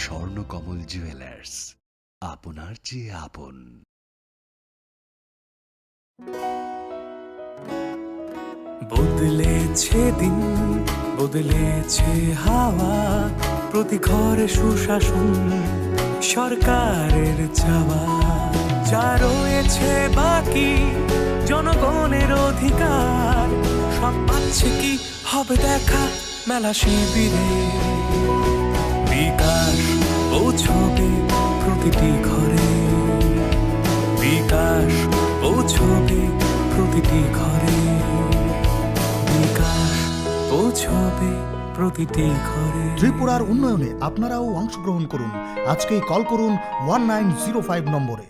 Swarnakamal jewellers, আপনার চেয়ে আপন। বদলেছে দিন, বদলেছে হাওয়া, প্রতি ঘরে সুশাসন সরকারের চাওয়া। যা রয়েছে বাকি জনগণের অধিকার, সব পাচ্ছে কি হবে দেখা মেলা শিবিরে। বিকাশ পৌঁছবে প্রতিটি ঘরে, বিকাশ পৌঁছবে প্রতিটি ঘরে, বিকাশ পৌঁছবে প্রতিটি ঘরে। ত্রিপুরার উন্নয়নে আপনারাও অংশগ্রহণ করুন। আজকেই কল করুন 1905 নম্বরে।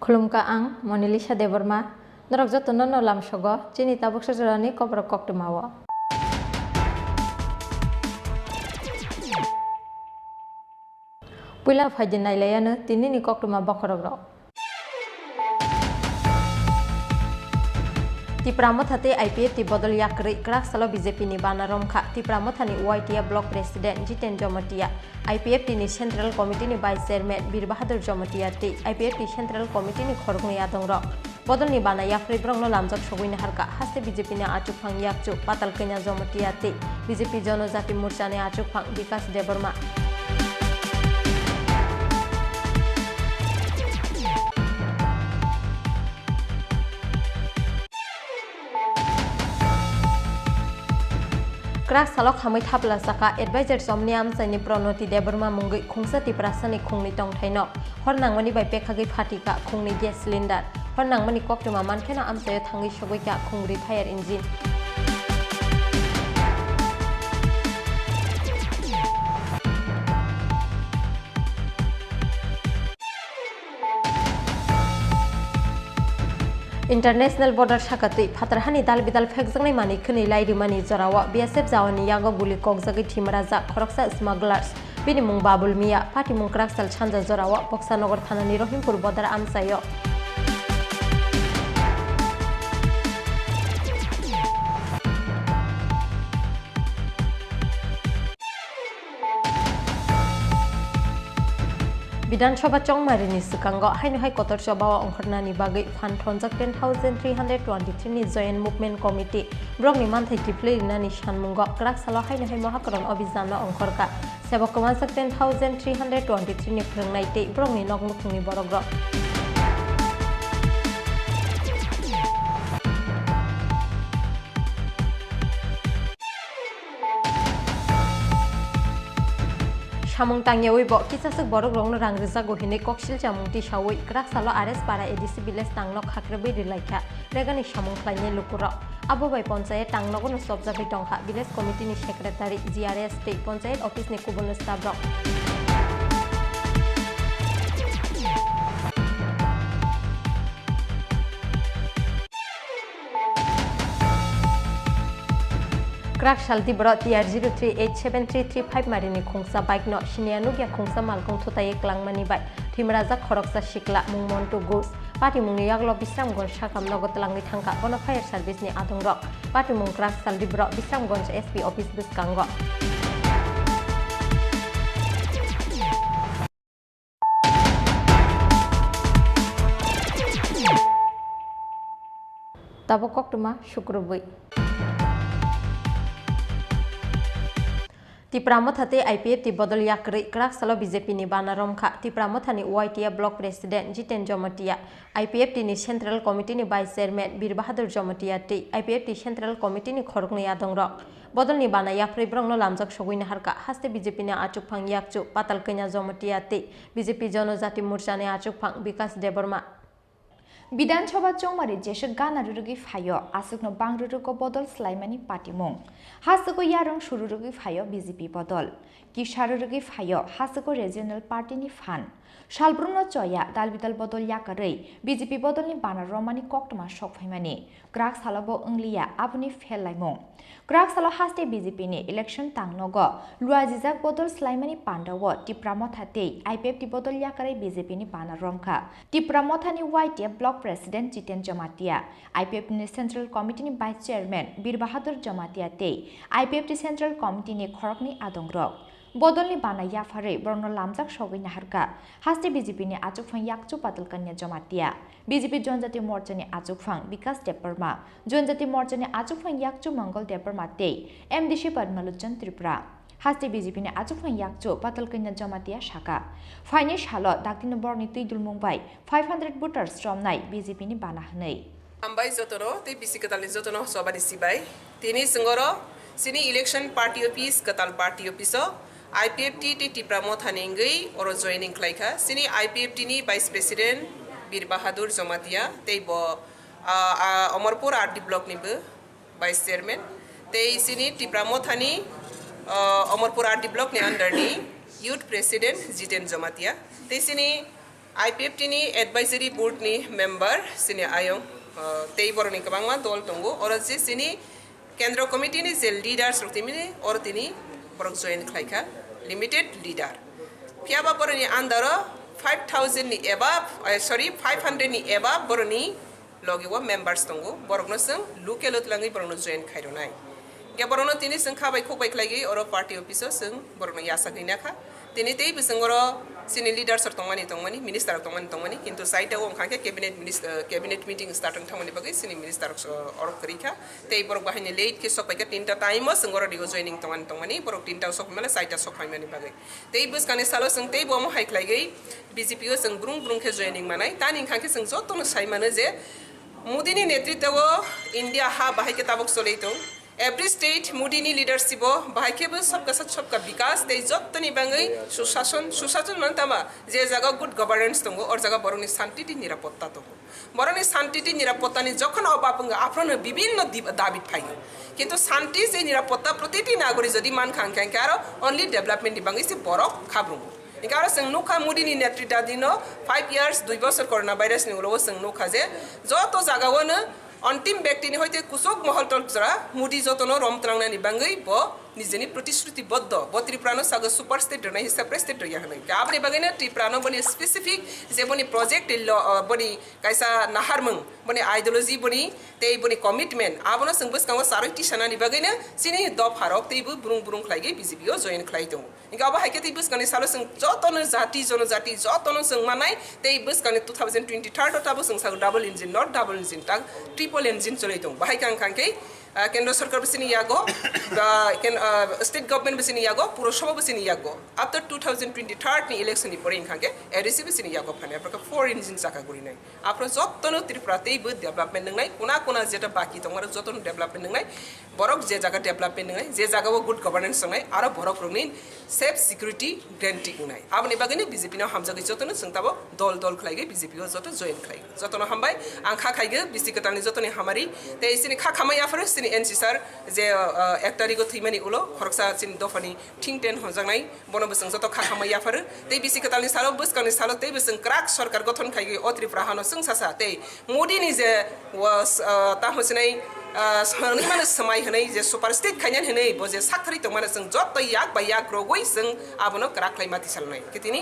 Khulumka ang Monilisa Deborma, Norok Jotono no Lam Sogo, Chini Tabuk Sajorani Kokborok Tumawa. Pula Fajin Nailayana, Tinini Koktuma Bokorogro. Ti Pramothate IPF ti Bodol Yakri, Krak Salo BJP ni Banarom Kha, Ti Pramothani YTA Block President Jiten Jomotia, IPF ni Central Committee ni Vice Chairman Bir Bahadur Jomotia ti, IPF ni Central Committee ni Khorgni Adongrok. Bodol ni Bana Yakri Brongno Lamjak Sogwini Harka, Haste BJP ni Achuk Phang Yakchu, Patal Kenya Jomotia ti, BJP Jonojati Morcha ni Achuk Phang Vikas Deborma. Krak salok hamai thapla saka advisor somniam sani pronoti deborma mungi khungsa ti prasani khungni tong thaino hornang mani bai pekhagi phatika khungni gas cylinder hornang mani koktuma mankhena amsayo thangi sogoi ka khungri fire engine International border sakati phatarhani dal bidal phekjangnai mani khni lairi mani jorawa BSF jawani yago guli kokjagi thimraja khoroksa smugglers bini mung babul miya pati mung kraksal chanja jorawa Boksanagar thanani Rohimpur bodar amsayo Bidansabha Chongmarini Sukango, Hainhai Kotor Shabawa Onkornani Bagi, Fan Tonjak 10,323 ni Joint Movement Committee, Brogni Manthai Kiplei Nani Shanmungo, Kraksalo Hainhai Mohakaron Obizana Onkorka, Sebakomansak 10,323 ni Prangnaite, Brogni Nogmukni Borogro. Samung tangya wibo kisasuk borok rong rang rizak gohine koksil jamung ti shawi krak salo ares para edisi biles tanglok hakrebe dilaikha regani samung khlaine lukuro abo bai panchayat tangnogo no sobjabi tongkha biles committee ni secretary GRS te panchayat office ni kubun staff rok Krak Shalti Bro TR03873335 Marini Khungsa Bike no Shinianugya Khungsa Malkong Thutaye Klangmani Bai Thimraja Khoroksa Shikla Mungmontu Ghosh Pati Mungni Yaglo Bisramgonj Shakamnogo Tlangi Thangka Bono Fire Service ni Adongrok Pati Mung Krak Shalti Bro Bisramgonj SP Office Biskango Tabokok Tuma Shukrubui Tipramothate IPF ti bodol yakri krak salo BJP ni banaromkha Tipramothani YTA block president Jiten Jomatia IPF ti ni central committee ni vice chairman Bir Bahadur Jomatia ti IPF ti central committee ni khorokni adongrok bodol ni bana yakri brongno lamjak soguina harka haste BJP ni achuk phang yakchu patal kenya Jomatia ti BJP Janojati Morcha ni achuk phang Bikas Deborma বিধানসভা চৌমারি যেসে গানা রুরুগি ফাইয় আসুকনো বাং রুরুগো বদল স্লাইমানি party মুং হাসুকো ইয়ারং সুরুরুগি ফাইয় BJP বদল কি সারুরুগি ফাইয় হাসুকো regional পার্টিনি fun সালব্রুন soya দালবিদাল বদল ইয়াকারৈ BJP বদলনি বানার রমানি কক্টমা সকফাইমানি গ্রাক সালাবো ইংলিয়া আবুনি ফেললাইমুং গ্রাক সালো হাস্তে BJP নি election তাংনগ লুয়াজিজাক বদল স্লাইমানি পান্ডাও টিপ্রামথাতে আইপিএফ টি বদল ইয়াকারৈ বিজেপি নি বানার রমখা টিপ্রামথানি ওয়াইটিয়া ব্লক প্রেসিডেন্ট জিতেন জমাতিয়া আইপিএফ নি সেন্ট্রাল কমিটি নি ভাইস চেয়ারম্যান বীর বাহাদুর জমাতিয়াতে আইপিএফ টি সেন্ট্রাল কমিটি নি খরকনি আদংরক বদলনি বানা ইয়াফারে বর্ণ লামজাক সগৈ নাহারকা হাস্তে বিজেপি নি আচুকফাং ইয়াকচু পাতল কন্যা জমাতিয়া বিজেপি জনজাতি মোর্চানি আচুকফাং বিকাশ দেববর্মা জনজাতি মোর্চানি আচুকফাং ইয়াকচু মঙ্গল দেববর্মা তে এমডিসি পদ্মলোচন ত্রিপুরা হাস্তে বিজেপি নি আচুকফাং ইয়াকচু পাতল কন্যা জমাতিয়া শাখা ফাইনি সালো দাকিন বর্ণি তুইদুল মুম্বাই 500 ভোটার্স রমনাই বিজেপি নি বানা হनै ambai jotono te bisi katal jotono sobari sibai tini singoro sini election party office katal party office IPFT ti Tipramothani ngai oro joining klaika sini IPFT ni vice president Bir Bahadur Jomatia teibo Amarpur RD block ni be vice chairman tei sini Tipramothani Amarpur RD block ni under ni youth president Jiten Jomatia tei sini IPFT ni advisory board ni member sini ayong tei boroni kabangma dol tongo oro je sini kendra committee ni je leader srotimi or tini borok join khlaika limited leader piaba boroni andaro 5000 ni above 500 ni above boroni logiwa members tongo borokno sing lukelot langi borokno join khaironai ge borokno tini sing khabai khokbai khlaigi oro party office sing borokno yasa gina kha tini tei bisingoro sini leader sar tongmani minister tongmani kintu site o khangke cabinet meeting starting thamani bagai sini minister or krika tei borok bahini late ke sok paika tinta time o singoro digo joining tongmani borok tinta sok mala site sok phaimani bagai tei bus kane salo sing tei bo mo haiklai gai BJP o sing brung ke joining manai tani khangke sing jotono saimane je Modi ni netritwa India ha bahai ke tabok soleito every state Modi ni leadership o bahai ke sabka bikas tei jottoni bangai sushason mantama je jaga good governance tongo or jaga boroni shanti ti nirapotta tongo boroni shanti ti nirapotta ni jokhon obapanga afrono bibinno dabi phai kintu shanti je nirapotta protiti nagori jodi man khangkhang karo only development di bangai se borok khabrungo Ikara sing nukha Modi ni netrita dino 5 years 2 বছর corona virus ni ulo sing nukha je joto jaga wona অন্তিম ব্যক্তি ni hoite kusok mohol tol jara Modi jotono romtrangna ni bangai bo nijeni protishrutiboddo bo Triprano saga super state na hisab state ya hanai ka apni bagaina Triprano boni specific je boni project boni kaisa naharmung boni ideology boni tei boni commitment abono singbus kangwa saroti sana ni bagaina sini dop harok tei bu brung khlaigai BJP o join khlai dong inga aba haike tei bus kani salo sing jotono jati jonojati jotono sing manai tei bus kani 2023 ota bu sing sagu double engine not double engine tak triple engine cholai dong bahai kang kangkei কেন্দ্র সরকার বেসিনি ইয়াগো state government বেসিনি ইয়াগো পুরসভা বেসিনি ইয়াগো after 2023 নি election নি পরে ইনখাকে ADC বেসিনি ইয়াগো ফানে আপনারা 4 engine চাকা গুরি নাই আপনারা যতন ত্রিপুরাতেই বু ডেভেলপমেন্ট নংনাই কোনা যেটা বাকি তোমার যতন ডেভেলপমেন্ট নংনাই বরক যে জায়গা ডেভেলপমেন্ট নংনাই যে জায়গাও গুড গভর্নেন্স নংনাই আর বরক রংনি সেফ সিকিউরিটি গ্যারান্টি নাই আপনি বাগিনি বিজেপি না হামজাগি যতন সংতাবো দল খাইগে বিজেপি ও যত জয়েন খাই যতন হামবাই আং খা খাইগে বিসি কতানি যতনি হামারি তে ইসিনি খা খামাই আফারে sini NC sir je 1 tarikh thimani ulo khoroksa sin dofani thingten honjangnai bono busang joto khakhamai yafar tei bisi katalni salo buskani salo tei busang krak sarkar gothon khaigi otri prahano sungsasa tei Modi ni je was ta hosinai sani mana samai hanai je super state khanyan hanai bo je sakhari to mana sung jotto yak ba yak rogoi sung abono krak lai mati salnai kitini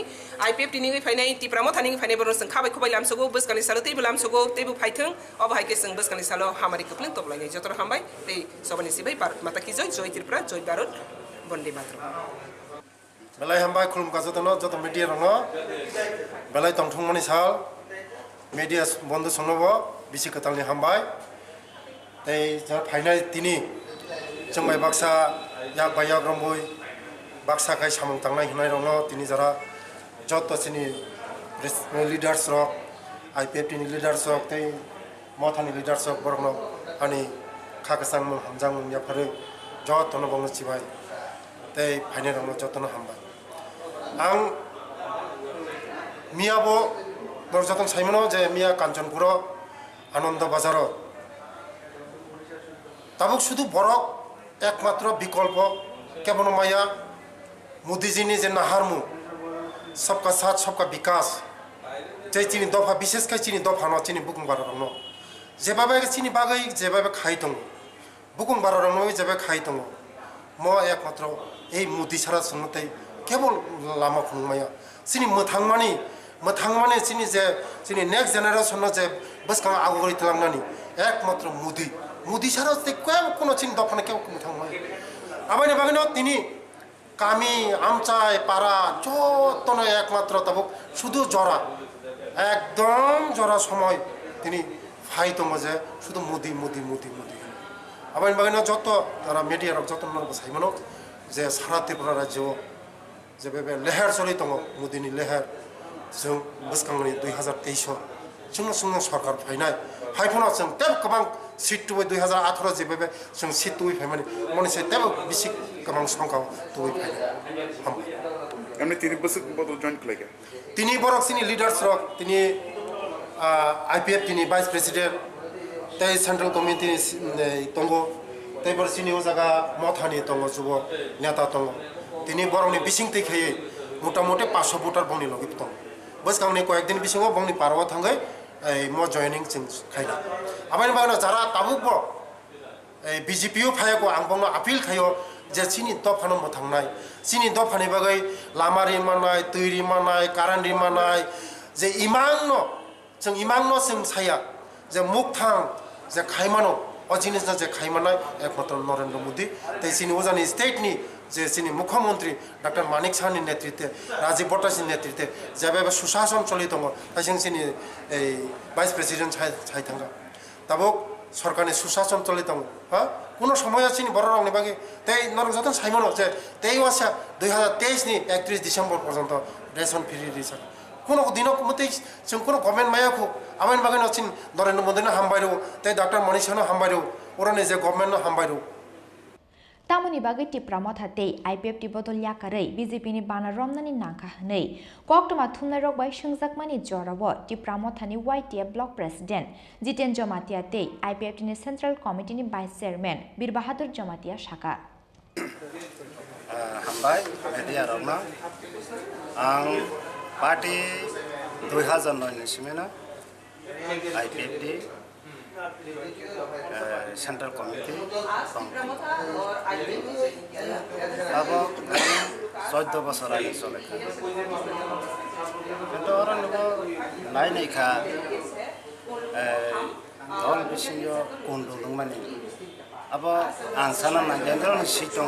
IPFT ni phainai Tipramothani ni phainai bono sung khabai khobai lamsogo buskani salo tei lamsogo tei bu phaithung ob haike sung buskani salo hamari kupling toblai nei jotor hambai tei sobani sibai Bharat mata ki joy Tripura joy Bharat bande matram belai hambai khulum ka jotono joto media rono belai tongthongmani sal media bondo sonobo bisi katalni hambai tei jar phainai tini jongbai baksa yak bayak romboi baksakai samung tangnai hinai rongno tini jara joto sini leaders rok IPFT ni leaders rok tei mothani leaders rok borokno ani khakasang mung hamjang mung yapare joto no bongno chibai tei phaine rongno joto no hambai ang miabo dorjotong saimono je miya kanchanpuro আনন্দ বাজার তাবুক শুধু বরক একমাত্র বিকল্প কেবল মায়া মোদিজিনি যে নাহারমু সবকা সাথ সবকা বিকাশ যে চিনি দফা বিশেষ করে চিনি দফা ন চিনি বুকুং বারো রং যেভাবে চিনি বাগৈ যেভাবে খাই দङ বুকুং বারো রং যেভাবে খাই দङ ম একমাত্র এই মোদি সারা সঙ্গতে কেবল লামা খুংমায়া চিনি मोथांमाने चिनी जे चिनी नेक्स्ट जेनारेशन जे बसखां आगुगरि तलांनानि एकमात्र मुदी सारा ते कोनो चिन दफाने केव मोथांमाय आबायनि बागैनो तिनि कामी आमचाय पारा जतनो एकमात्र तब शुधु जरा एकदम जरा समय तिनि फाइ दङ जे शुधु मुदी आबायनि बागैनो जत तारा मिडिया रक जतन नरबो साइमनो जे सारा त्रिपुरा राज्य जे बे लेहार चलि दङ मुदिनि लेहार जों बसखांनि 2023 जों सुंग सरकार फायनाय फायफोना जों तेब गोबां सीट तुबै 2018 जेबे जों सीट तुबै फायमानि मनिसे तेब बिसि गोबां संखाव तुबै फायनाय एमने 3 बोसोर बदल जॉइन खालायगा तिनि बरक सिनि लिडार्स रक तिनि आईपीएफ तिनि वाइस प्रेसिडेंट तै सेंट्रल कमिटी तंगो तै बर सिनि ओ जागा मथानि तंगो जुबो नेता तंगो तिनि बरकनि बिसिं तैखायै मोटामोटी 500 भोटार बंनि लगिप दं बस गांनि कয়েকদিন बिसिङाव बंनि पारवा थाङै म जॉइनिंग जों खायना आबायनि बागैनो जारा ताबुकबो बीजेपीओ फायको आं बंनो आपिल खायो जे सिनि दफानो मोथांनाय सिनि दफानि बागै लामारि मानाय तैरि मानाय कारेन्टरि मानाय जे इमांनो जों साया जे मुखथां जे खायमानो अजिनिसना जे खायमानाय एकमात्र नरेंद्र मोदी तै सिनि उजानि स्टेटनि जे सिनि मुख्यमंत्री डॉक्टर मानिक साहनि नेतृत्वे राजीव भट्टाचार्यनि नेतृत्वे जेबे सुशासन चलि दङ ताइजों सिनि वाइस प्रेसिडेंट साइ थांगा ताबो सरकारनि सुशासन चलि दङ हा কোনো সময় सिनि बर रंनि बागै तै नरक जतन साइमनो जे तै वासा 2023 नि 31 डिसेम्बर पर्यन्त रेशन फ्री रिसा কোনো দিনক মতে जों কোনো गभर्नमेंट मायाखौ आबायनि बागैनो सिन नरेंद्र मोदीनो हामबायरो तै डॉक्टर मानिक साहनो हामबायरो ओरानि जे गभर्नमेंटनो हामबायरो तामुनि बागै टिप्रा मथाते आईपीएफ टी बदल याकारै बीजेपी नि बाना रमनानि नांखा हनै कक्टमा थुमनाय रगबाय संजाकमानि जराबो टिप्रा मथानि वाईटीएफ ब्लक प्रेसिडेंट जितेन जमातियाते आईपीएफ टी नि सेंट्रल कमिटी नि वाइस चेयरमैन बीर बहादुर जमातिया शाखा हामबाय मेडिया रमना आं पार्टी 2009 निसिमेना आईपीएफ टी सेंट्रल कमिटी अब 14 बছর আগে চলে কিন্তু ওরা নাই খা দল বিশিয় কোন মানে अब आं साना नांगेन सीट दङ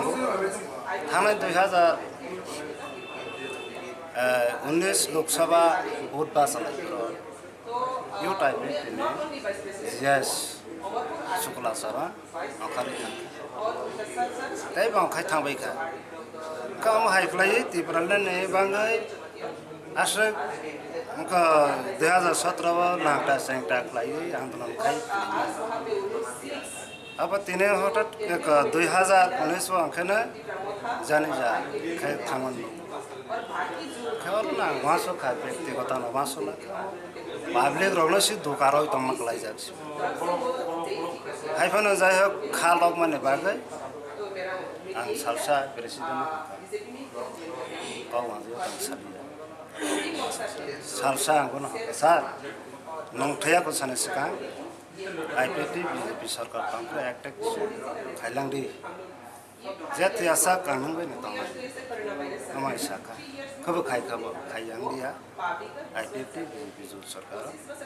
थांनाय 2019 लोकसभा भोट बासालाय यो टाइम में यस शुक्ला सारा अखारि तै बांखाय थांबायखा काम हाइफ्लाय तिब्रालने ने बांगाय आश्र उनका 2017 लांटा सेंटा खलाय आंदोलन खाय अब तिने हठात 2019 अंखने जाने जा खाय थांगन खेलना वासो खा व्यक्तिगत न वासो ना पाब्लिक रगनो सि दुकाराव तमक लाई जाछ हाइफन जाय खालक माने बागै आं सालसा प्रेसिडेंट गावहाजो सालसा आंगोन सार नंथया को साने सिका आईपीटी बीजेपी सरकार तंत्र एक्ट खाइलांदी जेति आशा कानुंगै न तंग अमाय साका खब खाइयांदिया आईपीटी बीजेपी सरकार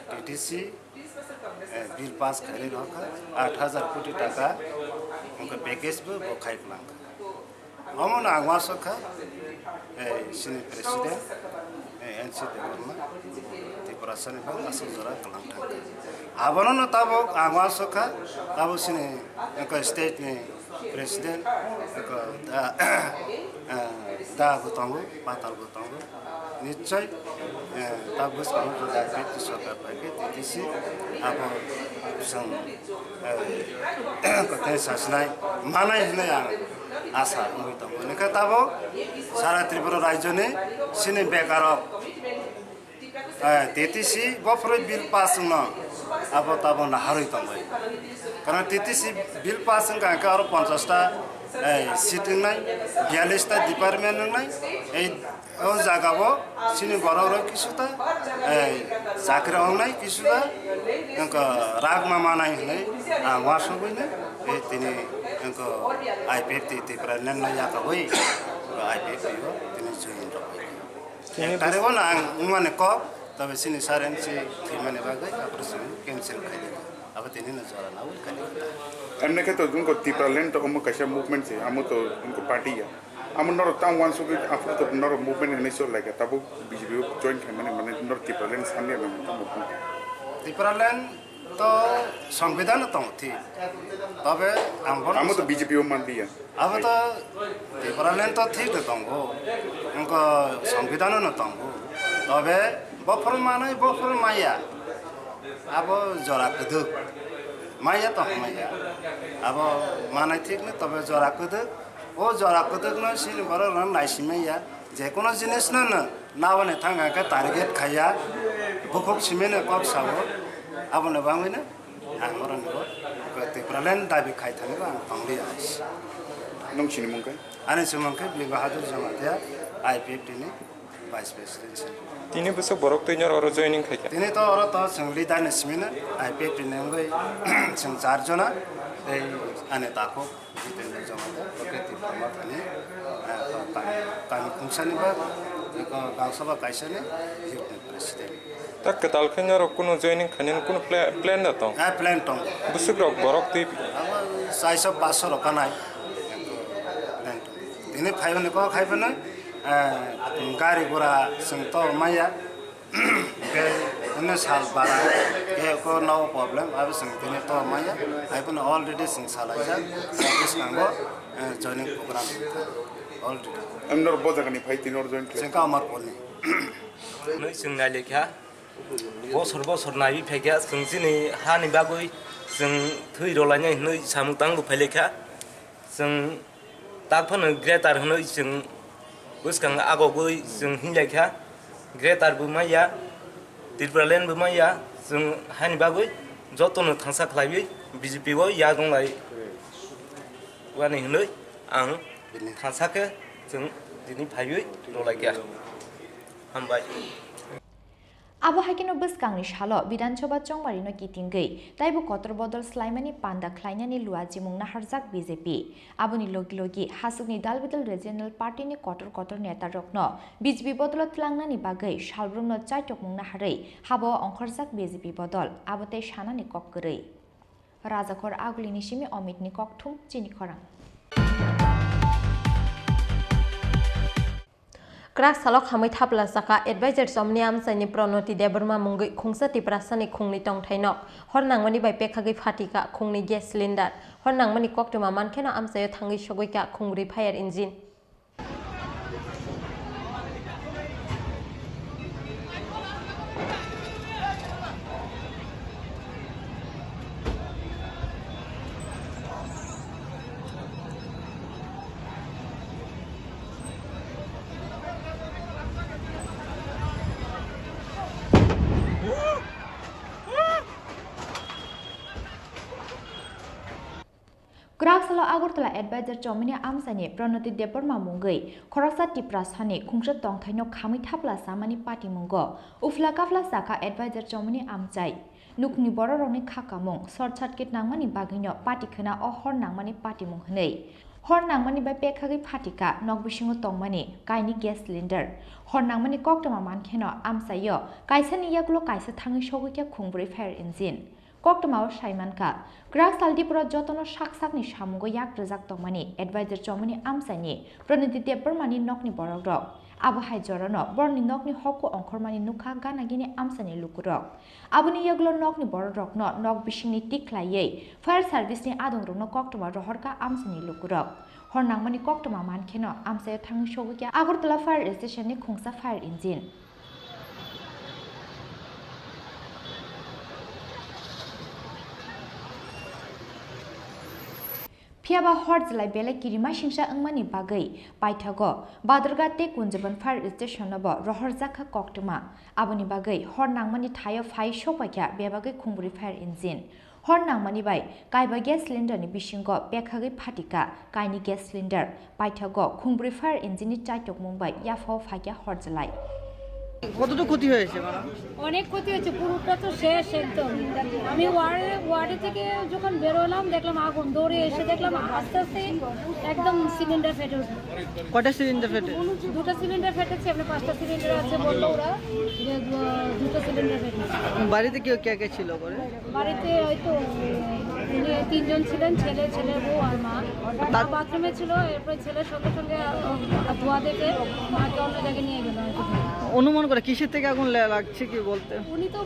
टीटीसी बिल पास करे रखा 8000 कोटी टाका उनका पैकेज बो खाइलांग हमन आगवा सखा सिनि प्रेसिडेंट एनसी देवरमा त्रिपुरा सने बा असो जरा कलाम थाका आबन ताबो आगवा सखा ताबो सिनि एक स्टेट ने प्रेसिडेंट एक दाबो तंगो पातालको तंगो निश्चय ताबुस हाम्रो आइपिएफटी सरकार पाके त्यतिसी अब सं कतै शासनाय मानाय हिनै आशा हुँदै तंगो निका ताबो सारा त्रिपुरा राज्यने सिने बेकार त्यतिसी बफरे बिल पास न अब तब नहारै तंगो कारण त्यतिसी बिल पास का अरु 50 टा सिटिङ नै 42 टा डिपार्टमेन्ट नै ए ओ जागाबो सिनि बराबर किसु त चाकरी आउनै किसु त अंक रागमा मानाइ नै वासो पनि ए तिनी अंक आइपिएफटी त्रिपुरा नन्न याका होइ आइपिएफटी हो तिनी जोइन र तारे हो ना उमाने क तबे सिनि सारेन्सी थिमाने बागै अप्रेसन क्यान्सल खाइ अब तिनी न जरा ना उल खाइ हमने के तो उनको त्रिपुरालैंड तो हम कैसे मूवमेंट से हम तो उनको पार्टी है हम नर टाउन वन सो आफ्टर तो नर मूवमेंट ने सो लाइक तब बीजेपी जॉइन थे माने नर त्रिपुरालैंड सामने में त्रिपुरालैंड तो संविधान तो थी तबे हम तो बीजेपी मान दिया अब तो त्रिपुरालैंड तो ठीक तो उनको संविधान न तो तबे बफर माने बफर माया अब जरा कदु माया तो माया अब माने ठीक न तबे जरा कदु ओ जरा कदु न सिन बरो न नाइसिमेया जे कोनो जिनिस न नावने थांगा का टारगेट खाया बुखक सिमेने कब साबो अब न बांगैन हाम्रो न त्रिपुरालैंड दाबी खाइ थाने आं पांगली आइस नों सिनि मुंकै आने सुमंकै बिबाहादुर जमातिया आइपिएफटी ने भाइस प्रेसिडेंट तिनी बसो बरक तैनार अरु जॉइनिंग खाइका तिनी तो अरु त संगली दाने सिमिना आइपिएफटी ने गई सं 4 जना ए आने ताको जितेन्द्र जमातिया प्रकृति प्रमाथने कामी खुंसानि बा गाउँसभा काइसने प्रेसिडेंट तक कताल खैनार कुनो जॉइनिंग खानेन कुनो प्लान न त प्लान त बुसुक बरक तै अब 400-500 रकनाय तिनी फाइबने को खाइबने गाड़ी घोड़ा संग तो माया के उन्हें साल बारा के को नो प्रॉब्लम अब संग तिने तो माया आई पण ऑलरेडी संग साल आजा इस कांगो जॉइनिंग प्रोग्राम ऑलरेडी अंदर बहुत जगह नहीं फाइट तीन और जॉइन संग अमर पोने नै संगा लेखा बसर नाय फैगा जों दिनै हानि बागै जों थै रलायनाय नै सामुतां लुफायलेखा जों ताकफोरनो ग्रेटार होनो जों बुसखां आगोगै जों हिंलायखा ग्रेटार बो माया त्रिपुरालैंड बो माया जों हानि बागै जतनो थांसा खालायै बीजेपी वो या दंलाय वानि होनो आं थांसाखो जों दिनै फायै रलायगा हामबाय Abo haikino beskangni shalo Vidansabha chongmarino kitingei taibo kotor bodol slaimani panda khlainani luajimung naharjak BJP aboni logi logi hasukni dalbidal regional party ni kotor neta rokno BJP bodolot tlangnani bagai shalbrumno chaitokmung naharei habo ongkharjak BJP bodol abote shanani kokkorei Rajakor agulini simi omitni kokthum chini khorang Krak salok hamai thapla saka advisor somniam sani pronoti deberma mungi khungsa tiprasani khungni tong thainok hor nangmani bai pekhagi phatika khungni gas cylinder hor nangmani koktuma mankhena amsayo thangi shogoika khungri fire engine Kraksalo Agortala advisor Chomini Amsani Pranoti Deparma Mungai Korasa Tiprasani Kungsha Tongthaino Khami Thapla Samani Party Mungo Ufla Kafla Saka advisor Chomini Amchai Nukni Bororoni Khakamung Short Circuit Nangmani Bagino Party Khana o Hor Nangmani Party Mungnei Hor Nangmani by Pekhagi Patika Nogbishingo Tongmani Kaini gas cylinder Hor Nangmani Koktama Mankheno Amsayo Kaisani Yaglo Kaisa Thangi Shogika Khungbri fire engine Koktomao Shaimanka Krak Saldipura Jotono Shaksakni Shamugo Yak Razak Tongmani Advisor Chomani Amsani Praniti Deparmani Nokni Borogrok Abahai Jorano Borni Nokni Hoko Onkormani Nuka Ganagini Amsani Lukurok Abuni Yaglo Nokni Borogrok Nok Bishini Tiklaye Fire Service ni Adong Rono Koktoma Rohorka Amsani Lukurok hor nangmani koktoma mankheno amsayo thangi shogya Agartala fire station ni khungsa fire engine Piaba Hortzlai Bele Kirima Shingsha Angmani Bagai, Paitago, Badragate Kunjaban Fire Station Nabo, Rohorzaka Koktuma, Aboni Bagai, Hornangmani Tire Fire Shopaka, Bebagai Kumburi Fire Engine. Hornangmani Bai, Kaiba gas cylinder ni Bishingo, Bekagi Patika, Kaini gas cylinder, Paitago, Kumburi Fire Engine Chaitok Mumbai, Yafo Faya Hortzlai. কতটুকু ক্ষতি হয়েছে অনেক ক্ষতি হয়েছে পুরোটা তো শেষ একদম আমি ওয়ার্ডে থেকে যখন বেরোলাম দেখলাম আগুন দৌড়ে এসে দেখলাম আস্তে আস্তে একদম সিলিন্ডার ফেটে উঠল কয়টা সিলিন্ডার ফেটে দুটো সিলিন্ডার ফেটেছে আপনি 5টা সিলিন্ডার আছে বললো ওরা যে দুটো সিলিন্ডার ফেটেছে বাড়িতে কেউ কে কে ছিল করে বাড়িতে হয়তো তিনজন ছিলেন ছেলের বউ আর মা বাথরুমে ছিল এরপরে ছেলের সঙ্গে সঙ্গে ধোয়া দেখে মাকে অন্য জায়গায় নিয়ে গেল অনুমান করে কিসের থেকে আগুন লাগছে কি বলতে উনি তো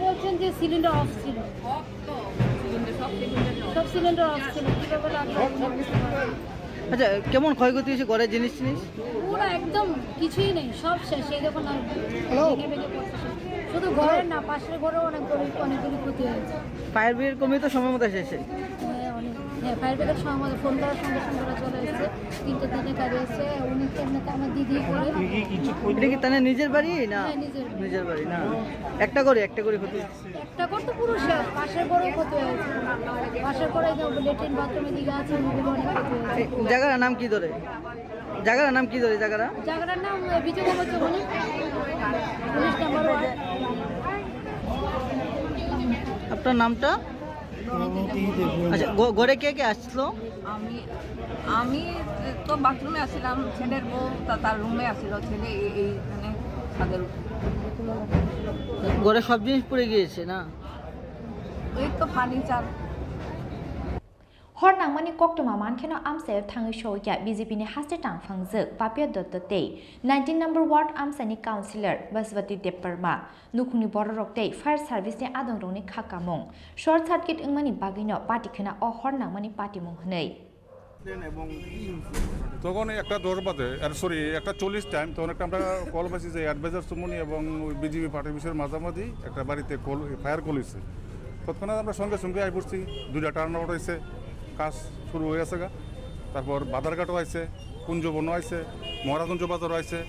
বলছেন যে সিলিন্ডার অফ ছিল সব সিলিন্ডার অফ ছিল কিভাবে লাগলো আচ্ছা কেমন ক্ষয়ক্ষতি হয়েছে ঘরের জিনিস পুরো একদম কিছুই নেই সব শেষ এই দেখুন ভেঙে ভেঙে পড়ছে শুধু ঘরের না পাশের ঘরেও অনেকগুলি ক্ষতি হয়েছে ফায়ার ব্রিগেড কর্মী তো সময় মতো এসেছে হ্যাঁ ফায়ার ব্রিগেড সময় ফোন করার সঙ্গে সঙ্গে ওরা চলে এসেছে 3টে দিনে কাজে এসে উনি এমনিতে আমার দিদি করে এটা কি তাহলে নিজের বাড়ি না নিজের বাড়ি না একটা করে ক্ষতি একটা করে তো পুরো শেষ পাশের ঘরেও ক্ষতি হয়েছে পাশের ঘরে লেট্রিন বাথরুমের দিকে আছে ওগুলো অনেক ক্ষতি হয়েছে জায়গার নাম কি ধরে জায়গার নাম বিজয় চৌমনি 19 নম্বর ওয়ার্ড আপনার নামটা আচ্ছা ঘরে কে কে আসলো আমি তো বাথরুমে আসছিলাম ছেলের বউ তার রুমে আসছিল ছেলে এইখানে ছাদের ঘরে সব জিনিস পড়ে গিয়েছে না এই তো furniture Hornangmani Koktoma Mankheno Amsayo Thangi Shogya BJP ni Haste Tangphangjuk Papia Dottote 19 number ward Amsani councillor Baswati Depparma Nukhuni Bororok Tei fire service ni Adongroni Khakamung short circuit Ingmani Bagino Party Khena o Hornangmani Party Mung Hnei তখন একটা 10 বাজে একটা 40 time তখন একটা আমরা call পাইছি যে adviser সুমনি এবং বিজেপি পার্টি বিষয়ের মাঝামাঝি একটা বাড়িতে ফায়ার কল হয়েছে তৎক্ষণাৎ আমরা সঙ্গে সঙ্গে আই পড়ছি 2টা টার্ন আউট হয়েছে কাজ শুরু হয়ে আছে তারপর বাদারঘাটও আছে কুঞ্জবনও আছে মহারাজগঞ্জ বাজারও আছে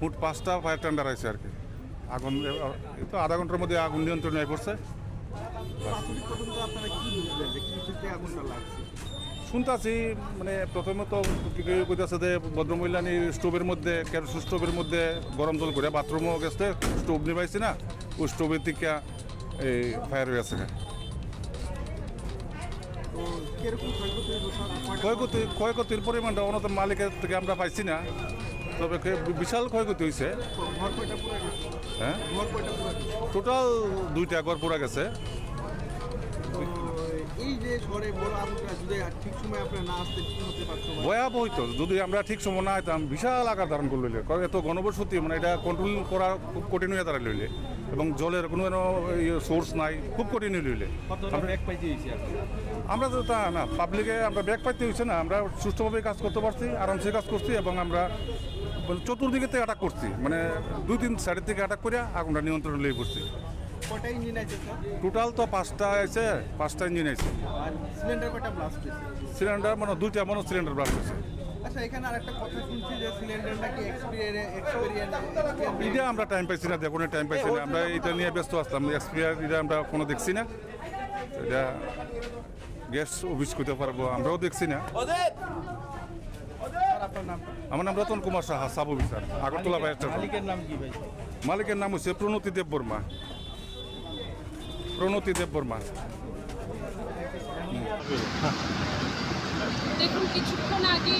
মোট 5টা ফায়ার টেন্ডার আছে আর কি আগুন তো আধা ঘন্টার মধ্যে আগুন নিয়ন্ত্রণে আই পড়ছে শুনতেছি মানে প্রথমত কইতেছে যে ভদ্রমহিলানি স্টোভের মধ্যে কেরোসিন স্টোভের মধ্যে গরম জল করে বাথরুমও গেছে স্টোভ নিবাইছি না ওই স্টোভের থেকে এই ফায়ার হয়ে আছে ক্ষয়ক্ষতির পরিমাণটা অনত মালিকের থেকে আমরা পাইছি না তবে বিশাল ক্ষয়ক্ষতি হয়েছে হ্যাঁ টোটাল 2টা ঘর পুরা গেছে ভয়াবহ হইতো যদি আমরা ঠিক সময় না আইতাম বিশাল আকার ধারণ করে লইলে এত গণবসতি মানে এটা কন্ট্রোল করা খুব কঠিন হয়ে দাঁড়ায় লইলে এবং জলের কোনো সোর্স নাই খুব কঠিন হয়ে লইলে আমরা তো তা না পাবলিকে আমরা ব্যাগ পাইতে হয়েছে না আমরা সুষ্ঠুভাবে কাজ করতে পারছি আরামসে কাজ করছি এবং আমরা চতুর্দিকে থেকে অ্যাটাক করছি মানে 2-3 সাইডের থেকে অ্যাটাক করে আগুনটা নিয়ন্ত্রণে লিয়ে পড়ছি টোটাল তো 5টা আছে 5টা ইঞ্জিন আছে সিলিন্ডার মানে 2টা সিলিন্ডার ব্লাস্ট হয়েছে আচ্ছা এখানে আরেকটা কথা শুনছি যে সিলিন্ডার নাকি এটা আমরা টাইম পাইছি না দেখুন টাইম পাইছি না আমরা এটা নিয়ে ব্যস্ত আসলাম এক্সপিরিয়ার এটা আমরা কোনো দেখছি না এটা গ্যাস অফিস করতে পারবো আমরাও দেখছি না আমার নাম Ratan Kumar Saha sub officer Agartala fire station মালিকের নাম হচ্ছে প্রণতি দেব বর্মা দেখুন কিছুক্ষণ আগে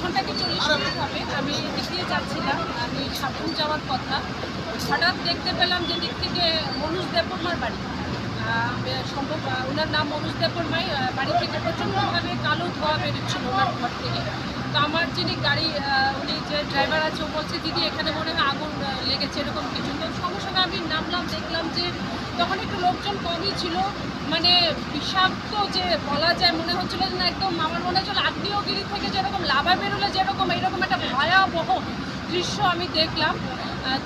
ঘন্টাকে 40 মিনিট হবে আমি এদিকে যাচ্ছিলাম আমি সাবরুম যাওয়ার কথা হঠাৎ দেখতে পেলাম যে দিক থেকে মনুষ দেববর্মার বাড়ি সম্ভব ওনার নাম মনুষ দেববর্মাই বাড়ি থেকে প্রচণ্ডভাবে কালো ধোয়া বেরোচ্ছিল ওনার ঘর থেকে তো আমার যিনি গাড়ি উনি যে ড্রাইভার আছে ও বলছে দিদি এখানে মনে হয় আগুন লেগেছে এরকম কিছু তো সঙ্গে সঙ্গে আমি নামলাম দেখলাম যে তখন একটু লোকজন কমই ছিল, মানে বিষাক্ত যে বলা যায়, মনে হচ্ছিল যে না একদম আমার মনে হচ্ছিল আগ্নেয়গিরি থেকে যেরকম লাভা বেরোলে যেরকম এইরকম একটা ভয়াবহ দৃশ্য আমি দেখলাম।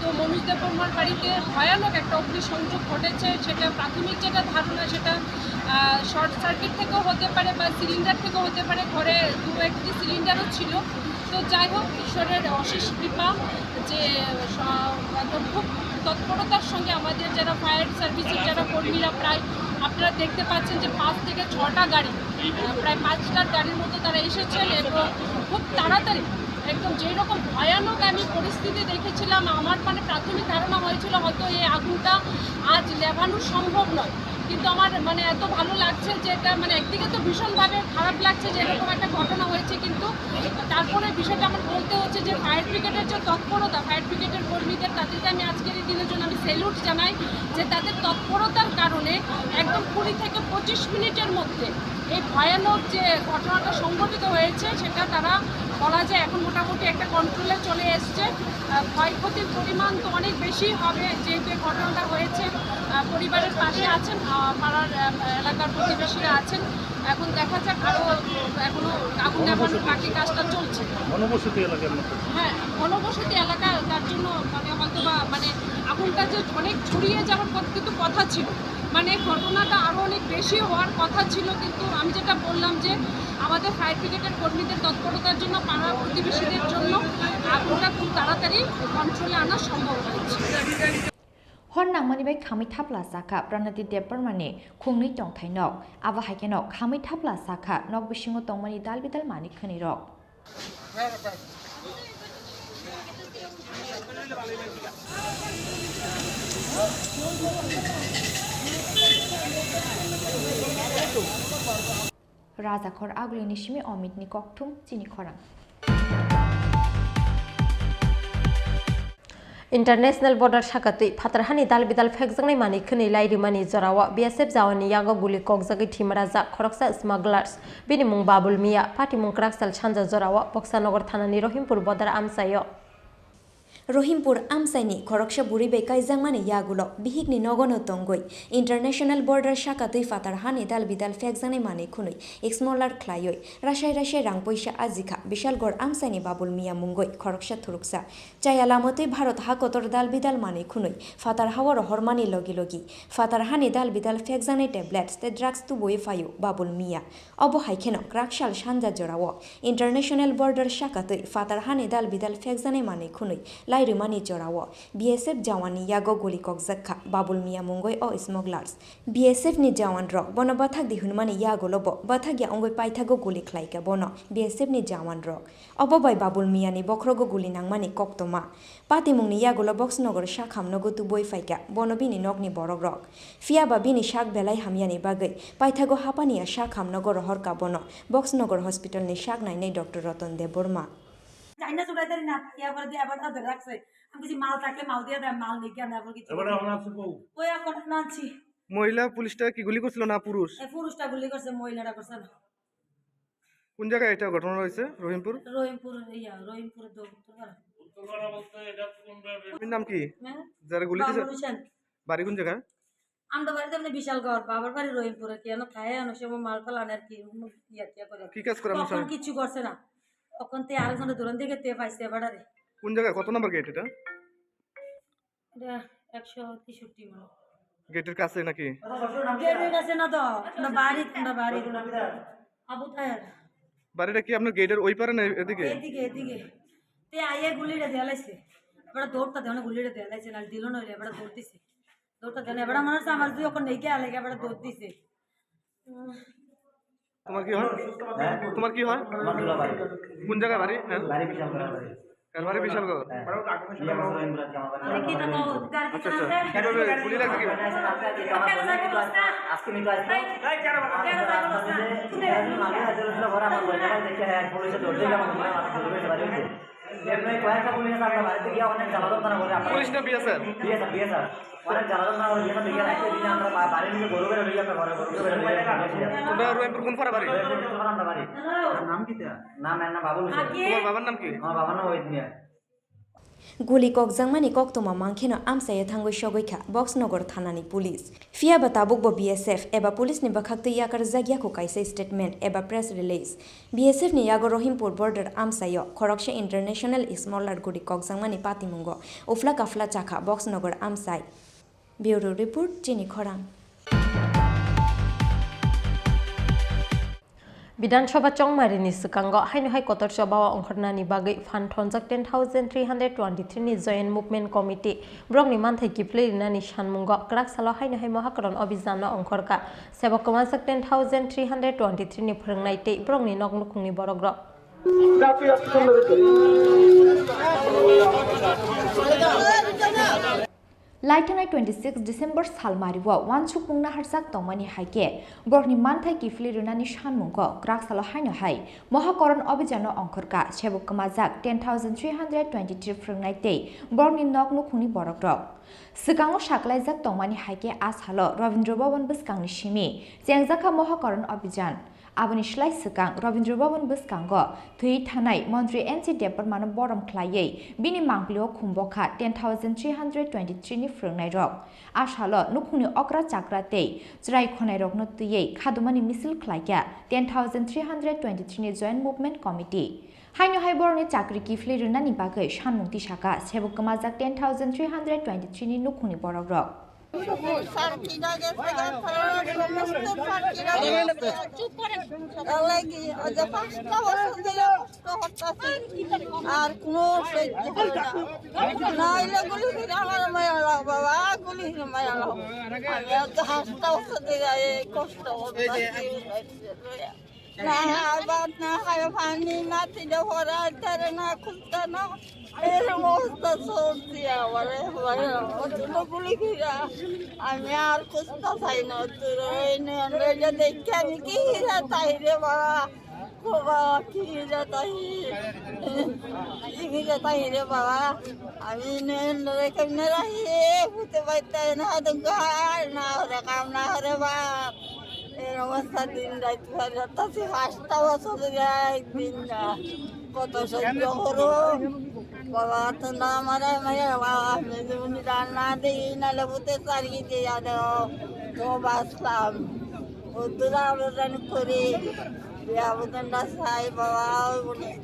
তো মনোজ দেববর্মার বাড়িতে ভয়ানক একটা অগ্নিসংযোগ ঘটেছে। সেটা প্রাথমিক যেটা ধারণা সেটা শর্ট সার্কিট থেকেও হতে পারে বা সিলিন্ডার থেকেও হতে পারে, ঘরে দু একটি সিলিন্ডারও ছিল। তো যাই হোক, ঈশ্বরের অশেষ কৃপা যে খুব তৎপরতার সঙ্গে আমাদের যারা ফায়ার সার্ভিসের যারা কর্মীরা, প্রায় আপনারা দেখতে পাচ্ছেন যে 5 থেকে 6টা গাড়ি, প্রায় 5টার গাড়ির মতো তারা এসেছেন এবং খুব তাড়াতাড়ি একদম যেই রকম ভয়ানক আমি পরিস্থিতি দেখেছিলাম, আমার মানে প্রাথমিক ধারণা হয়েছিল হয়তো এই আগুনটা আজ নেভানো সম্ভব নয়। কিন্তু আমার মানে এত ভালো লাগছে যে এটা মানে একদিকে তো ভীষণভাবে খারাপ লাগছে যে এরকম একটা ঘটনা হয়েছে, কিন্তু তারপরে বিষয়টা আমার বলতে হচ্ছে যে ফায়ার ব্রিগেডের যে তৎপরতা, ফায়ার ব্রিগেডের কর্মীদের, তাদেরকে আমি আজকের এই দিনের জন্য আমি স্যালুট জানাই যে তাদের তৎপরতার কারণে একদম 20 থেকে 25 মিনিটের মধ্যে এই ভয়ানক যে ঘটনাটা সংঘটিত হয়েছে সেটা তারা বলা যায় এখন মোটামুটি একটা কন্ট্রোলে চলে এসছে। ক্ষয়ক্ষতির পরিমাণ তো অনেক বেশি হবে যেহেতু এই ঘটনাটা হয়েছে। পরিবারের পাশে আছেন, পাড়ার এলাকার প্রতিবেশীরা আছেন। এখন দেখা যাক, আরও এখনও আগুন নেভানোর বাকি কাজটা চলছে। ঘনবসতি এলাকার মতো, হ্যাঁ, ঘনবসতি এলাকা, তার জন্য মানে হয়তো বা মানে আগুনটা যে অনেক ছড়িয়ে যাওয়ার কিন্তু কথা ছিল, মানে ঘটনাটা আরও অনেক বেশি হওয়ার কথা ছিল। কিন্তু আমি যেটা বললাম যে আমাদের ফায়ার ব্রিগেডের কর্মীদের তৎপরতার জন্য, পাড়া প্রতিবেশীদের জন্য আগুনটা খুব তাড়াতাড়ি কন্ট্রোলে আনা সম্ভব হয়েছে। হর নাংমানি bai খামি থাপলা সাকা প্রাণাতি দেববর্মানি খুংনি টংথাই নক আবা হাইকেনক খামি থাপলা সাকা নক বিসিংহ তংমানি দাল বিদাল মানি খনি রক রাজাখর আগুলিনি সিমি অমিতনি ককথুম চিনি খরাং इंटरनेशनल बॉर्डर शाखातै फातरहानि दाल बिदाल फेकजंनाय मानि खनै लाइरिमानि जरावा बीएसएफ जावानि यागा गुलि ककजागै थिमराजा खरकसा स्मागलार्स बिनि मुं बाबुल मिया पाटिमुं क्राकसाल सानजा जरावा बक्सानगर थानानि रहिमपुर बर्डार आमसायो রহিমপুর আমসাইনি খরকসা বুড়িবে কাইজাংমানি ইয়াগুলো বিহিকনি নগন তঙ্গই ইন্টারন্যাশনাল বর্ডার শাখাতৈ ফাতারহানি দাল বিদাল ফেকজানে মানে খুনই এক্সমলার খ্লাইই রাশাই রাশাই রাং পয়সা আজিখা বিশালগড় আমসাইনি বাবুল মিয়া মুঙ্গই খরকসা থুরুকসা চায়ালামতৈ ভারত হাকতর দাল বিদাল মানে খুনই ফাতার হাওয়ার হরমানি লগি লগি ফাতারহানি দাল বিদাল ফেকজানে ট্যাবলেটস তে ড্রাগস তু বই ফায়ু বাবুল মিয়া অবহাইখেন ক্রাকশাল সানজা জড়াও ইন্টারন্যাশনাল বর্ডার শাখাতৈ ফাতারহানি দাল বিদাল ফেকজানে মানে খুনই লাইরিমানি জড়াও বিএসএফ জাওয়ানি ইয়াগো গুলি ককজাখা বাবুল মিয়া মুঙ্গই ও স্মগলার্স বিএসএফ নি জাওয়ান র বন বাথাক দিহুনমানি ইয়াগো লব বাথাগিয়া অঙ্গই পাইথাগো গুলি খ্লাইকা বন বিএসএফ নি জাওয়ান র অববাই বাবুল মিয়ানি বক্রগো গুলি নাংমানি কক্তমা পাতিমুংনি ইয়াগুলো বক্সনগর শাখাম নগতু বই ফাইকা বনবিনি নগনি বড় রক ফিয়াবা বিনি শাক বেলাই হামিয়ানি বাগৈ পাইথাগো হাপানিয়া শাখাম নগর হরকা বন বক্সনগর হসপিটাল নি শাক নাইনাই ডক্টর রতন দেববর্মা চাইনা চুড়াইতারি না এবার দিয়ে আবার ধরে রাখছে আমি কিছু মাল থাকলে মাল দিয়ে দেয় মাল নেই কেন এবার কিছু ওই এখন আনছি মহিলা পুলিশটা কি গুলি করছিল না পুরুষ পুরুষটা গুলি করছে মহিলাটা করছে না কোন জায়গায় এটা ঘটনা হয়েছে রহিমপুর রহিমপুর নাম কি যারা গুলি দিয়েছে বাড়ি কোন জায়গা আমরা বাড়িতে আপনি বিশাল ঘর বাবার বাড়ি রহিমপুরে কেন থায় অনেক সময় মাল ফাল আনার কি কি কাজ করে তখন কিছু করছে না তখন তে আরেকজনের দূরান থেকে তে পাইছে এবারে কোন জায়গায় কত নাম্বার গেট এটা 163 মানে গেটের কাছে নাকি গেটের কাছে না তো না বাড়ি আবু তাহের বাড়িটা কি আপনার গেটের ওই পারে না এদিকে এদিকে তে আইয়ে গুলিটা দেয়ালাইছে এবারে দৌড়টা দেওয়া গুলিটা দেয়ালাইছে না দিল না এবারে দৌড় দিছে দৌড়টা দেন এবারে মনে হচ্ছে আমার দুই ওখানে নেই গিয়ে আলেগে এবারে দৌড় দিছে তোমার কি হয় তোমার কি হয় কোন জায়গায় বাড়ি বাড়ি বিশালগড় আচ্ছা আচ্ছা গুলি লাগছে কি পুলিশ না বিএসএফ রহিমপুর কোন পাড়া বাড়ি নাম কি তোমার বাবার নাম কি? বাবার নাম ওহিদ মিয়া গুলি ককজাংমানি কক্তমা মাংখেনো আমসায়ে থাঙ্গই সগৈখা বক্সনগর থানানি পুলিশ ফিয়াবা তাবুকবো বিএসএফ এবা পুলিশনি বাখাকতো ইয়াকার জাগিয়াখো কাইসে স্টেটমেন্ট এবা press release BSF ni yago Rahimpur border আমসাयो খরকশে ইন্টারন্যাশনাল স্মলার গুলি ককজাংমানি পাতিমুঙ্গ উফলা কাফলা চাখা বক্সনগর আমসাই ব্যুরো রিপোর্ট চিনি খরাং বিধানসভা চংমারিনি সিকাঙ্গ হাইনহাই কতর সভা অংখরনানি বাগৈ ফান্ড থনজাক 10,323 ni জয়েন্ট মুভমেন্ট কমিটি ব্রংনি মানথাই কিফলেরিনানি সানমুঙ্গ ক্রাকসালো হাইনহাই মহাকরণ অভিযান অংখরকা সেবক কমাজাক 10,323 ni ফরংনাই tei ব্রংনি নগনুখুংনি বরগ্র लाइटनाय 26 डिसेम्बर सालमारिवा वानसुकुंना हारसाक तंमानि हाइके बरनि मानथाय किफली रुनानि सानमुंको क्राकसालो हाइनो हाय महाकरण अभियान अंखरका सेबक कमाजाक 10,323 फ्रंनाय तै बरनि नगनुखुंनि बरग्रक सिगाङो साकलायजाक तंमानि हाइके आसालो रवीन्द्र भवन बसकांनि सिमी जेंजाखा महाकरण अभियान आबुनि स्लाइ सिगां रवीन्द्र भवन बसकांगो थै थानाय मन्त्री एनसी देबरमानो बरम ख्लायै बिनि मांप्लिओ खुम्बखा 10,323 नि फ्रंनाय रक आसालो नुखुनि अक्रा चाक्रा तै ज्राय खनाय रकनो तुयै खादुमानि मिसिल ख्लायया 10,323 नि जॉइंट मुभमेंट कमिटी हाइनो हाइबरनि चाकरि किफले रुनानि बागै सानमुंति साका सेबक कमाजाक 10,323 नि नुखुनि बरग्रक আর কোনো নাইলে গুলি আমার মায়া লাগ বাবা গুলি মায়া লাগ আমি তো হাসটা ওষুধে কষ্ট না আবার না খায় পানি মাটি ভরা তার না খুলতে না এরকম অবস্থা চলছি আমারে গুলি ঘিরা আমি আর কষ্ট চাই না তোর দেখে আমি কি হিরা তাই রে বাবা বাবা কি হিরা তাই হিরা তাই রে বাবা আমি কেমনে রাহি হতে পারতাই না দোকান না হরে কাম না হরে বাপ এর অবস্থা দিন রাত যাচ্ছে 5টা বছর একদিন না কত সহ্য করো বাবা তো না আমার আমি যেমন রান্না দিই নাহলে বুতে চারিয়ে দিয়ে দেও তো বাঁচলাম ও তোরা আবেদন করে আবেদনটা চাই বাবা ঠিক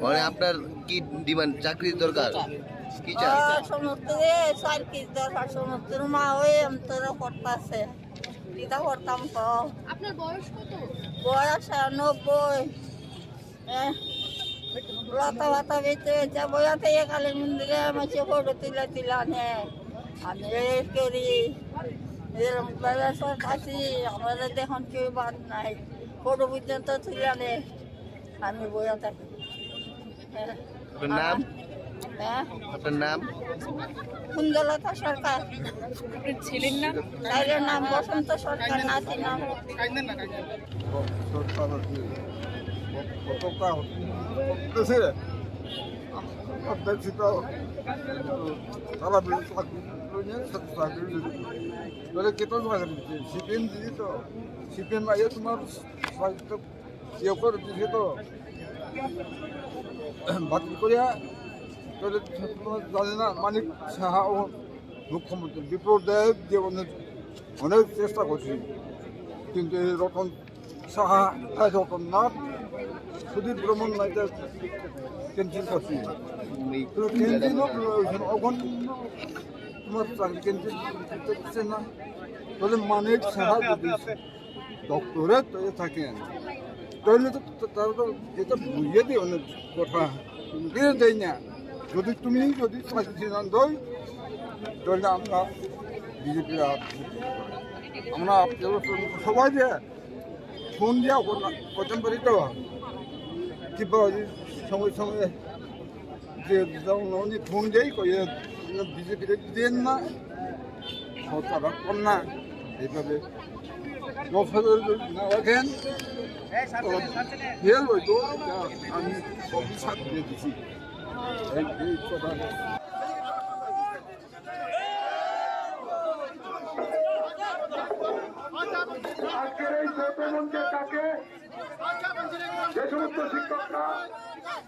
করে আপনার কি ডিমান্ড চাকরির দরকার কি চাই সমস্ত চাকরির দরকার সমস্ত মা হয়ে আমি তোরা করতেছে দিদা করতাম তো আপনার বয়স কত বয়স 90 লতা লতা বেঁচে বেঁচে বইয়াতে কালী মন্দিরে মাসে ফটো তুলে তুলা নে আমি করি এরকম ব্যবসা কাছি আমাদের দেখুন কেউ বাদ নাই ফটো পর্যন্ত তুলে নে আমি বইয়া থাকি নাম আপনার নাম কুন্দলতা সরকার ছেলের নাম তাইরের নাম বসন্ত সরকার নাতির নাম বাতিল করিয়া তাহলে জানে না মানিক সাহা ও মুখ্যমন্ত্রী বিপ্লব দেব যে অনেক চেষ্টা করছি কিন্তু এই রতন সাহা রতন নাথ সুদীপ ভ্রমণ নাইতে ক্যান্সেল করছি অগণ্য তোমার চাকরি ক্যান্সেল করতে দিচ্ছে না তাহলে মানিক সাহা যদি ডক্টরেট থাকেন তাহলে তো তারা তো এটা বুঝিয়ে দিই অনেক কথা বুঝিয়ে দেয় না যদি তুমি যদি সিদ্ধান্ত তাহলে আমরা বিজেপির আমরা সবাই যে ফোন দিয়া করতে পারি তো কিংবা সময় সময় যে ফোন দিয়েই বিজেপির দেন না সরকার কর না এইভাবে না রাখেন ফেল হইতো আমি সবই সাথ দিয়ে দিছি এই কথা আজকের এই চৌদ্দমঞ্চে তাকে যে সমস্ত শিক্ষকরা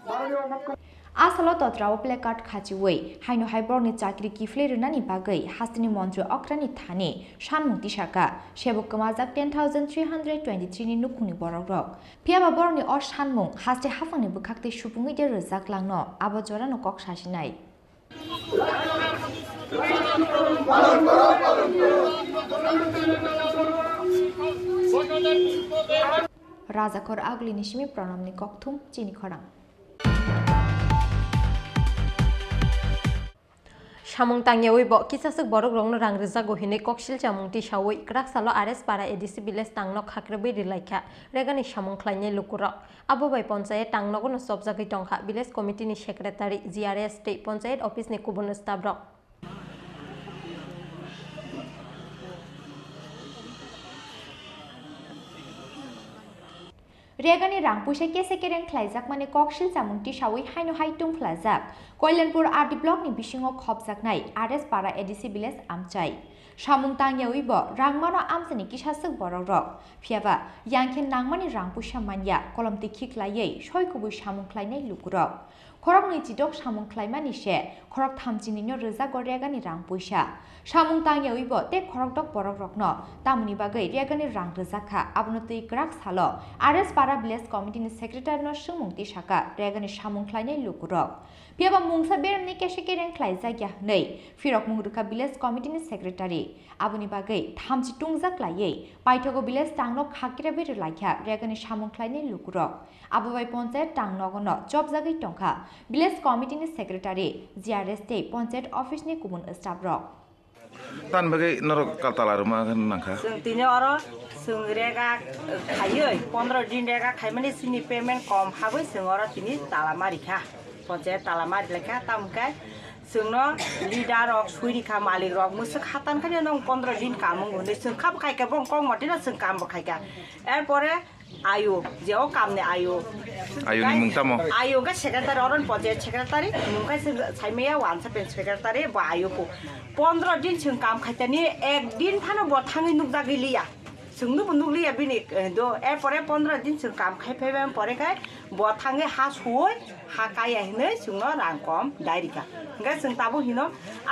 মাননীয় মুখ্যমন্ত্রী आसालो तत्राव प्लेकार्ड खाचिवै हाइनो हाइबरनि चाकरि किफ्ले रनानि बागै हास्तिनि मन्त्र अक्रानि थाने सानमुक्ति साका सेबक कमाजाक 10,323 नि नुखुनि बरक फियाबा बरनि अ सानमुं हास्ते हाफांनि बुखाक्ते सुपुङै दे रोजाक लांनो आबजरा न कक सासिनाय राजाखर आगलिनि सिमि प्रणामनि ककथुम चिनि खरां Samung tangyawi bo kisasuk borok rongno rang reza gohine koksil jamung ti sawi krak salo ares para edisi biles tangno khakrebe rilaikha regani samung khlainye lukuro abo bai panchayat tangno gono sobjagai tongkha biles committee ni secretary GRS te panchayat office ni kubun staff rok रेगानि रांपुसे केसे केरें ख्लाइजाक माने ककशिल जामुंति सावै हाइनो हाइटुं फ्लाजाक Kalyanpur RD ब्लकनि बिसिङाव खबजाकनाय RS पारा ADC village आमचाइ सामुं तांगियावैबो रांमानो आमसानि किसासुक बरक फियाबा यांखेन नांमानि रांपुसा मानिया कलमति खिख्लायै सयखौबो सामुं ख्लायनाय लुकुरक खरक नैजिदक सामुं ख्लायमानि से खरक थामजिनिनो रोजा रेगानि रांपुसा सामुं तांगियावैबो ते खरक दक बरक रकनो तामुनि बागै रेगानि रां रोजाखा आबनो तै ग्राक सालो आरएस पारा विलेज कमिटिनि सेक्रेटारिनो सोंमुंति साका रेगानि सामुं ख्लायनाय लुकुरक फियाबा मुंसा बेरमनि केसे केरें ख्लायजाग्या नै फिरक मुंरुका विलेज कमिटिनि सेक्रेटारि आबुनि बागै थामजि टुंजाक लायै पाइथगो विलेज टांनो खाकिरा बेर लाइखा रेगानि सामुं ख्लायनाय लुकुरक आबुबाई पञ्चायत टांनगनो जब जागै टंखा विलेज कमिटिनि सेक्रेटारि जिआरएस ते पञ्चायत अफिसनि गुबुन स्टाफ रक tan bagai norok kaltalar ma nangka tini oro sung rega khayoi 15 din rega khaimani sini payment kom haboi sung oro tini talamari kha panchayat talamari lekha tamkai sungno leader rok suiri kha malik rok musuk hatan khane nong 15 din kamung hunde sung khap khai ka bong kong matina sung kam bo khai ka er pore ayu jeo kamne ayu ni mungtamo ayu ga secretary oron panchayat secretary mungkai sung saimaya wansa pen secretary ba ayu ko 15 दिन जों काम खायतानि एक दिन थानो ब थाङै नुजा गैलिया जोंनो बनुलिया बिनि दो ए परे 15 दिन जों काम खायफैबाय परे खाय ब थाङै हा सय हा काया हिने जोंनो रां कम डाइरिका गा जों ताबो हिनो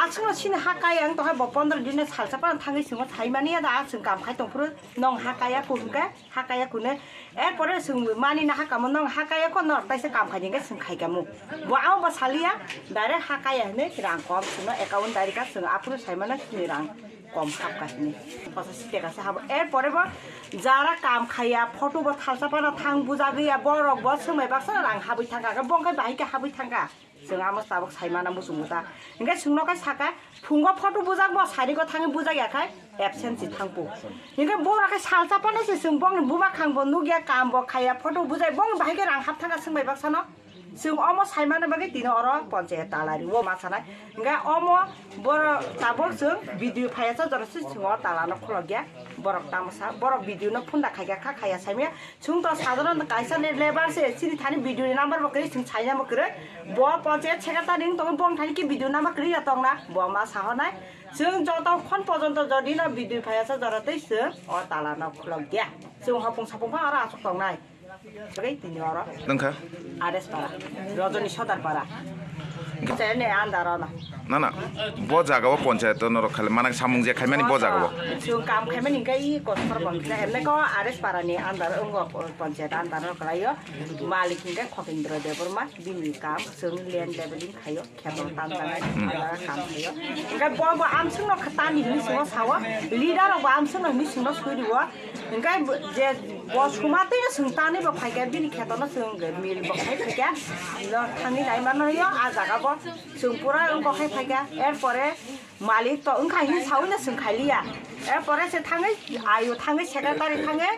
आछनो सिन हा काया आं तहाय ब 15 दिन सालसापा थाङै जों थाइमानि दा जों काम खाय दंफुर नं हा काया कुनगा हा काया कुने ए परे जों मानि ना हा काम नं हा काया को न ताइसे काम खायनिगा जों खायगामु ब आव ब सालिया डाइरेक्ट हा काया हिने रां कम जोंनो एकाउन्ट डाइरिका जों आपुर साइमाना नि रां कम हाबगासिनो पचास टेकासो हाबो एर परेबो जारा काम खाया फटो बो थालसापाना थां बुजा गैया बरक बो सोमायबासो रां हाबै थांगा बंखाय बाहायका हाबै थांगा जों आमो साबक साइमाना मुसुमुता इंगा सुंनोका साका फुंगा फटो बुजाक बो सारिको थाङै बुजायाखाय एबसेन्ट जि थांबो इंगा बराका सालसापाना जों बं बुबा खांबो नुगिया काम बो खाया फटो बुजाय बं बाहायका रां हाब थांगा सोमायबासनो जों अमो साइमाना बागै दिनो अर पञ्चायत तालारि वो माछानाय इंगा अमो बर ताबो जों भिडियो फायासा जरसि जों तालानो खलगिया बरक तामसा बरक भिडियो न फुन्दा खाया खा खाया साइमे जों त साधारण काइसा ने लेबार से सिनि थानि भिडियो नम्बर बकरै जों छाइना बकरै ब पञ्चायत सेक्रेटारि त बं थानि कि भिडियो नम्बर करि तंना ब मा साहनाय जों जत खन पर्यन्त जदि न भिडियो फायासा जरतै जों अ तालानो खलगिया जों हपं सापंफा आरो आसक तंनाय Oke, ini orang. Nengka? Ada separa. Rojoni sodar para. Saya ni andarana. Nana, buat jaga buat panchayat tu norok kali mana samung je kali mana buat jaga buat. Jung kam kali mana ingkai kotor bang. Saya ni kau ada separa ni andar enggak panchayat andar kalau malik ingkai kokin berada berma bini kam sung lian leveling kayo kebang tantangan andar kam kayo. Ingkai buat amsung nak ketani ni semua sawa. Leader buat amsung nak ni semua sekali buat. Ingkai je buat sumati ni sung tani buat pakai bini ketana sung mil buat pakai. Lo kami lain mana yo ajaga buat sung pura enggak pakai. Erpore malik to engkai ni sawi na sung khalia. Erpore se thangai ayu thangai secretary thangai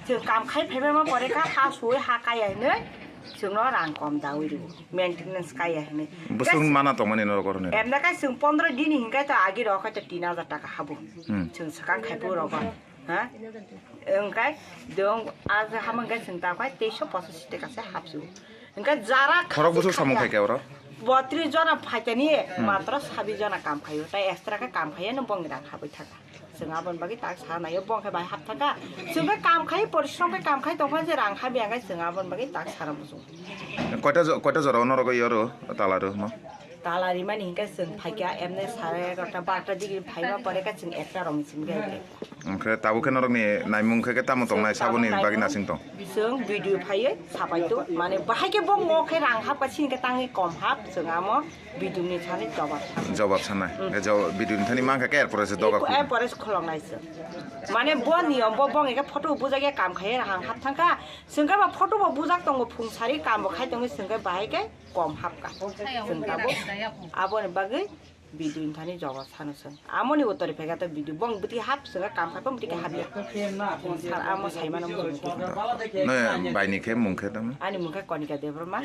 sung kam khai phebe ma pore ka ha sui ha kaya ne sung no rang kom dawi ru maintenance kaya ne. Besung mana to mani norok korne. Emna ka sung 15 din hingkai ta agi ro ka ta 3000 taka habu. Sung sakang khai pu ro ba. Ha? Engkai dong az hamang ga sung ta kai 385 taka se habsu. Engkai jara Khorok busuk samung khai ke ora. 32 जना फाइटानि मात्र 26 जना काम खायो ताइ extra का काम खायो न बंगिरा खाबै थाका जों आबन बागै ताक सानायो बंखाय बाय हाब थाका जों बे काम खाय परिश्रम बे काम खाय दफा जे रां खाय बेंगाय जों आबन बागै ताक सारा बुजु কয়টা জরা নরক ইয়রো তালারো ন तालारि माने हिंगा जों फाइगा एमने 12:30 डिग्री फाइबा परेका जों एकटा रंसिम गाय ओमफ्राय ताबुखे नरकनि नायमुंखे तामु तंनाय साबुनि बागै नासिं दं जों भिडिअ फायो साबायतो माने बाहायके बं मखे रां हाबगासिनो के तांनि कम हाब जों आम भिडिअनि सानि जवाब सानाय भिडिअनि थानि मांखा के एरपरेस दगा एरपरेस खलंनायसो माने ब नियम ब बं एके फटो बुजागे काम खाय रां हाब थांका जोंगा बा फटो ब बुजाक दंगो फुंसारि काम खाय दंगो जोंगा बाहायके कम हाबका जों दाबो आबोन बागै भिडिअनि थानि जवाब सानोसन आमनि उत्तर फेगात भिडिअ बं बुति हाब जोंगा काम खाय बं बुति हाबिया सार आम साइमान न बायनिखे मुंखे दम आनि मुंखे Kanika Debbarma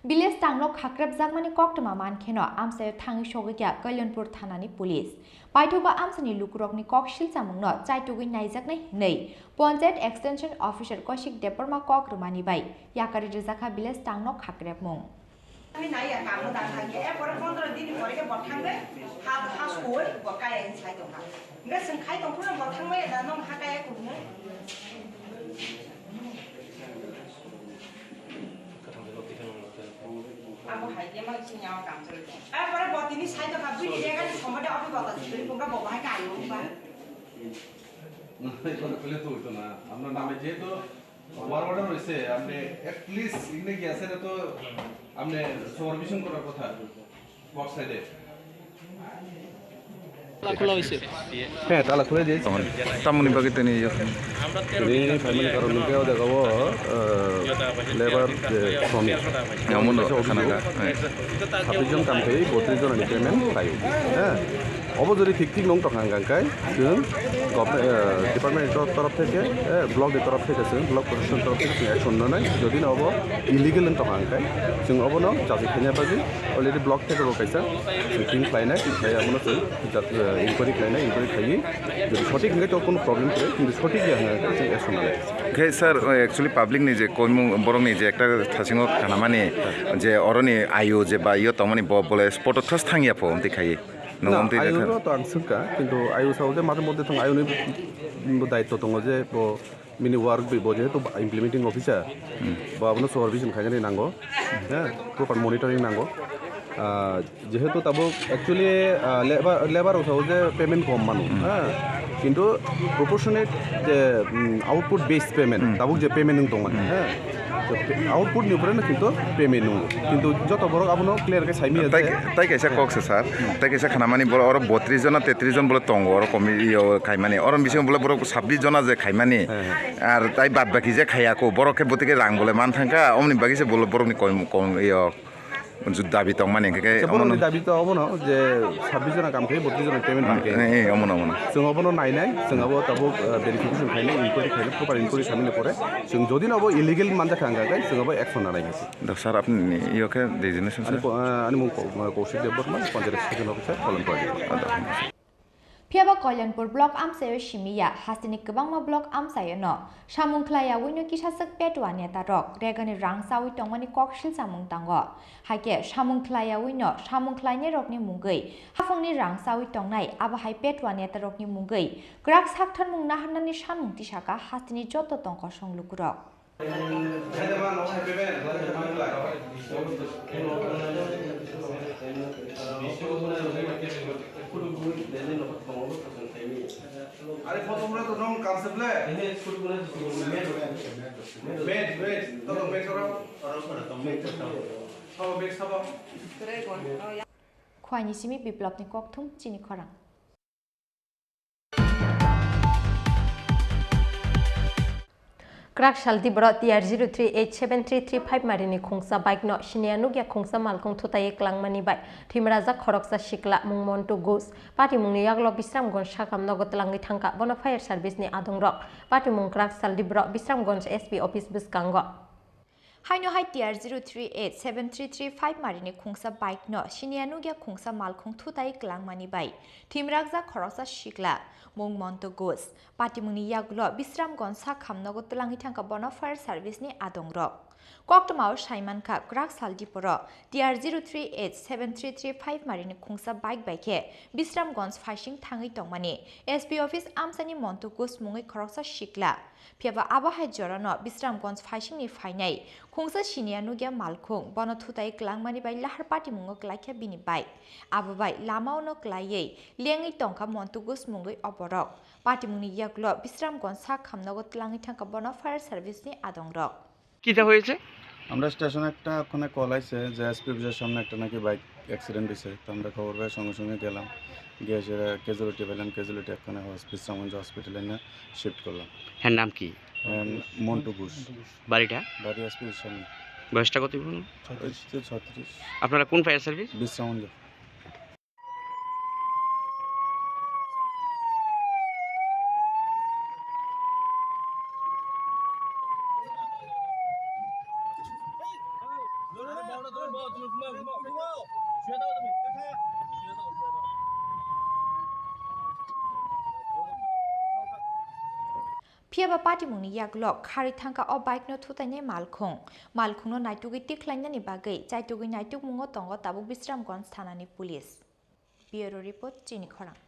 Biles tanglok hakrab jagmani koktoma mankheno amsayo thangi shogikya Kalyonpur thanani police paithoba amsani lukurokni kokshil samungno chaitugui naijaknai nei Panchayat extension officer Koshik Deparma kokrumani bai yakari rijaka biles tanglok hakrab mung আমি নাই কাম দান থাকে এরপরে 15 দিন পরে কে বঠাঙ্গে হা সই বকায় ছাই দং গা जों খাই দं ফুনা বঠাঙ্গে দা নং হাকায় কুনো আবো হাইকে মা সিনাও কাম চলে এরপরে বতিনি ছাই দং বিলি জায়গা সময় অফি বতা দিলি পোকা ববাই কাইও বা না কোনো কইলে তো হতো না আমরা নামে যেহেতু ওয়ার্ড হইছে আপনি এট লিস্ট ইগনে কি আছে না তো আপনি সুপারভিশন করার কথা ওয়ার্ক সাইডে খোলা হইছে হ্যাঁ তালা খুলে দিয়েছে তামনি বাকি তেনি এই ফ্যামিলি কারণ কেউ দেখাবো লেবার শ্রমিক এমন খানাকা 26 জন কাম খাই 32 জন আনি পেমেন্ট পাই হ্যাঁ অবজরি ঠিক ঠিক নং তখন গাঙ্কাই जों ডিপার্টমেন্টের তরফ থেকে ব্লকের তরফ থেকে जों ব্লক প্রশাসন তরফ থেকে অ্যাকশন নয় যদি না হবো ইলিগেল তখন গাঙ্কাই जों অবনো জাতি খেনিয়া বাজি অলরেডি ব্লক থেকে রকাইছা সিং ক্লাইনা আমনো जों ইনকোয়ারি ক্লাইনা ইনকোয়ারি খাই যদি সঠিক হয়ে তো কোনো প্রবলেম করে কিন্তু সঠিক যে जों অ্যাকশন নয় ओमफ्राय सार एक्चुअली पाब्लिकनि जे कयमु बरंनि जे एकटा थासिङाव खानामानि जे अरनि आयु जे बा इयो तमानि बले स्पट थस थांगिया फो देखायो नंगौ आयु तो आं सोंका किन्तु आयु साव जे माझे मध्य थं आयुनि दायित्व दङ जे मिनि वार्क बे जेहेतु इमप्लिमेंटिंग अफिसार बा आपनो सुपारभिजन खायनानै नांगौ হ্যাঁ प्रपार मनिटरिंग नांगौ যেহেতু তাবো एक्चुअली लेबार साव जे पेमेंट कम मानु হ্যাঁ কিন্তু প্রপোর্শনেট যে আউটপুট বেস পেমেন্ট তাবুক যে পেমেন্ট দङ হ্যাঁ आउटपुट निफ्राय কিন্তু पेमेंट नु কিন্তু যত বড় আপনো ক্লিয়ার কে সাইমি তাই কাইসা কক্স স্যার তাই কাইসা খানামানি বড় আর 32 জন 33 জন বলে তঙ্গ আর কমি খাইমানি অরম বিসং বলে বড় 26 জন যে খাইমানি আর তাই বাদ বাকি যে খাইয়াকো বড়কে বতিকে রাং বলে মান থাকা অমনি বাকি যে বলে বড়নি কম ইয় দাবি তো মানে বড়নি দাবি তো অবনো যে 26 জন কাম খাই 32 জন পেমেন্ট মানকে অমনো जों অবনো নাইনাই जों আবো তাবো ভেরিফিকেশন খাইলে ইনকোয়ারি খাইলে প্রপার ইনকোয়ারি সামনে করে जों যদি না ইলিগেল মানজা খাঙ্গাগাই जों আবো অ্যাকশন নালাই গেছে স্যার আপনি ইয়োকে ডিজিনেশন আমি Koushik Debbarma panchayat second officer Kalampur Phiaba Kalyonpur block amsayo shimiya hasini kwbangma block amsayo no samungklaya wino kisasak petwa neta rok regani rangsawi tongmani kokshil samung tango haike samungklaya wino samungklaine rokni mungoi hafungni rangsawi tongnai abahai petwa neta rokni mungoi grak sakthon mungna hanani samung tisaka hasini joto tongko songlukurok আরে ফটোগুলো তো wrong concept লে মেট তো মেট করো সব bake সব খোয়ানি Simi বিপ্লবনি kokthum chini khorang Krak shalti bro TR03873335 marini khongsa bike no shinianu gya khongsa malkhong thotaye klangmani bai thimraja khoroksa shikla mungmontu gus pati mungni yaglo bisramgonj sakamno gotlangi thangka bono fire service ni adongrok pati mung krak shalti bro bisramgonj SP office biskango Haino hai TR 0387335 marini khungsa bike no sinianu gya khungsa malkhung thutai klangmani bai thimrakja khoroksa shikla mung monto gos patimuni yaglo bisramgon sa khamnogo tlangi thangka bona fire service ni adongrok Koktomao Shaimanka Krak Saldiporo TR 0387335 marini khungsa bike bike Bisramgons Fishing Thangi Tongmani SP office Amsani Montukus Mungi Koroksa Shikla Piaba Abahai Jorano Bisramgons Fishing ni Fainai khungsa Shinianugya Malkhung Bono Thutai Klangmani by Lahar Party Mungo Klaika Bini Bai Ababai Lamao no Klaye Lengi Tonka Montugus Mungi Oporok Party Muni Yaglo Bisramgons Sak Hamnogot Langi Tanka Bono Fire Service ni Adongrok কিটা হয়েছে আমরা স্টেশনে একটা ওখানে call আইছে যে SP অফিসের সামনে একটা নাকি বাইক অ্যাক্সিডেন্ট হয়েছে তো আমরা খবর পেয়ে সঙ্গে সঙ্গে গেলাম গিয়ে সেটা ক্যাজুয়ালিটি পেলাম ক্যাজুয়ালিটি এখানে বিশ্রামগঞ্জ হসপিটালে নিয়ে শিফট করলাম হ্যাঁ নাম কি মন্টু ঘোষ বাড়িটা বাড়ি এসপি অফিসের সামনে বয়সটা কত বলুন 36 আপনারা কোন fire service Bishramganj Piaba Party Muni Yaglok Kari Tanka o bike no Tutane Malkhung no Naitugi Tiklainani Bagay Chaitugi Naituk Mungo Tongo Tabu Bisramgons Thanani Police Bureau Report Chini Khorang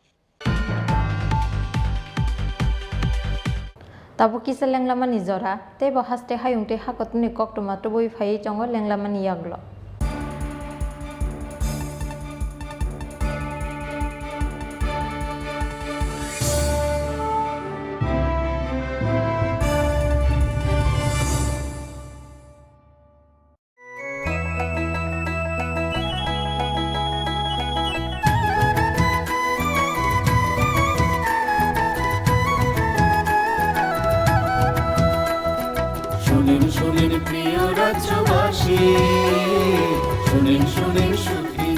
Tabu kisa lenglama ni zora te bahaste hayungte hakotuni koktoma to boi phai jongo lenglama ni yaglo শুনেন প্রিয় রাজ্যবাসী শুনেন সুখী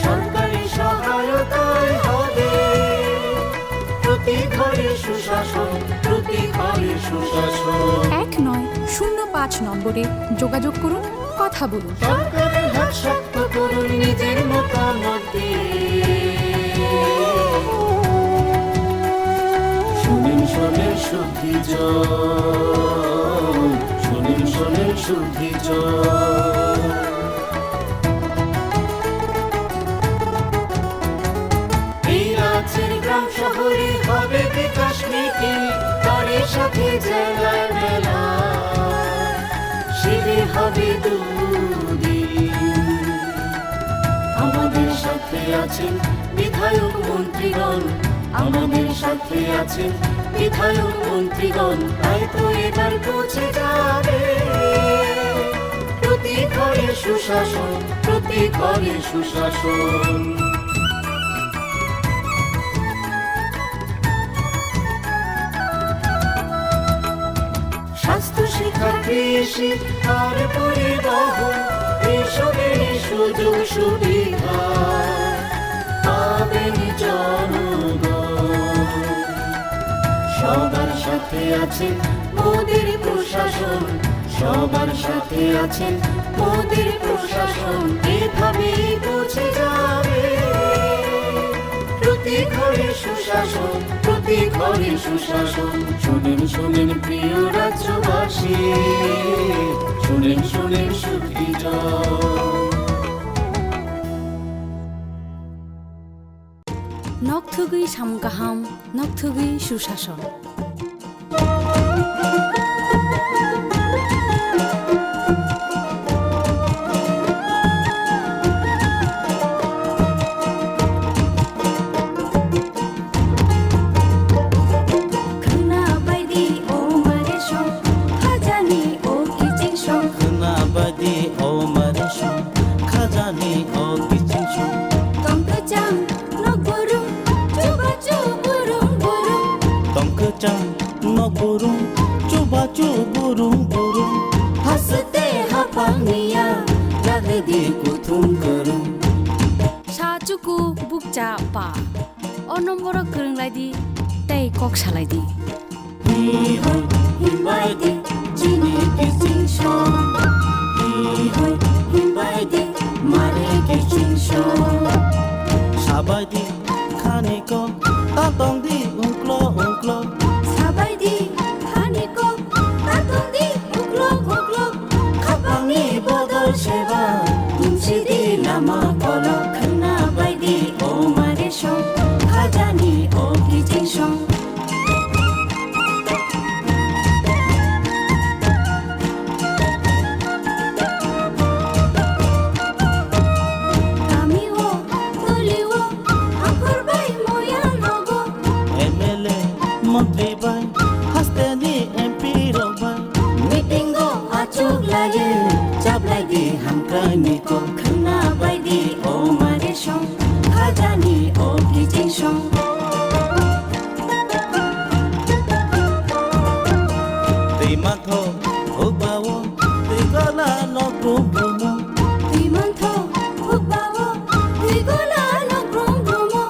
সরকারি সহায়তায় হবে প্রতি ঘরে সুশাসন 1-9-0-5 নম্বরে যোগাযোগ করুন কথা বলুন সরকারের হাত শক্ত করুন নিজের মতামত দিয়ে শোনেন শুদ্ধি শোনেন শুদ্ধি এই রাজ্যের গ্রাম শহরে হবে বিকাশ নীতি তারই সাথে জেলায় মেলা শিবির হবে দুদিন আমাদের সাথে আছেন বিধায়ক মন্ত্রীগণ আমাদের সাথে আছেন বিধায়ক মন্ত্রীগণ তাই তো এবার পৌঁছে যাবে প্রতি ঘরে সুশাসন স্বাস্থ্য শিক্ষা কৃষি আর পরিবহন এসবের সুযোগ সুবিধা পাবেন জনগণ সবার সাথে আছেন মোদের প্রশাসন সবার সাথে আছেন মোদের প্রশাসন এভাবেই পৌঁছে যাবে প্রতি ঘরে সুশাসন শোনেন প্রিয় রাজ্যবাসী শোনেন সুখী নকথুগুই সামগাহাম নকথুগুই সুশাসন Sacuku bukca pa, onomoro kereng lagi, tei kok saladi. Himai di, Suglagi, Jablagi, Hamkaniko, Kana Baidi, O Marishon, Kajani, O Kijishon. Timanto, Hubawo, Tigola, no Brumo. Timanto, Hubawo, Tigola, no Brumo.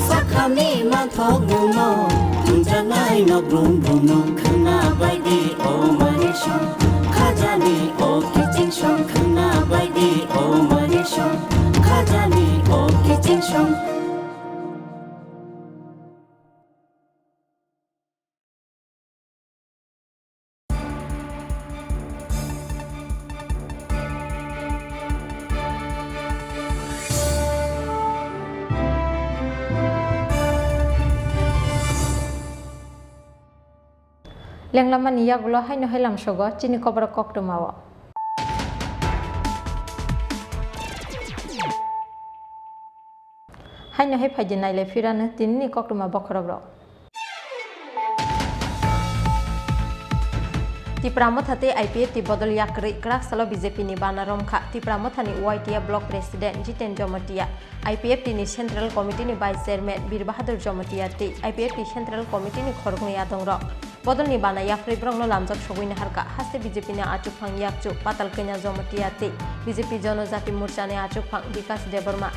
Sakami, Manto, Brumo. Tunjanai, no Brumo. Kana Baidi, O Marishon. Kajani, O Kijishon. Kana Baidi, O Marishon. Kajani, O Kijishon. Lenglaman iya gulo hai no helam sogo chini Kokborok koktumawo. Hai no hai phajin naile firane tinni koktuma bokhorogro. Tipramo thate IPF ti bodol yakri krak salo BJP ni banarom kha tipramo thani YTA block president Jiten Jomatia IPF ni central committee ni vice chairman Bir Bahadur Jomatia ti IPF central committee ni khorgni adongro bodol ni bana yakri brongno lamjak soguine harka haste BJP ni achuk phang yakchu patal kenya Jomatia ti BJP Janojati Morcha ni achuk phang Vikas Deborma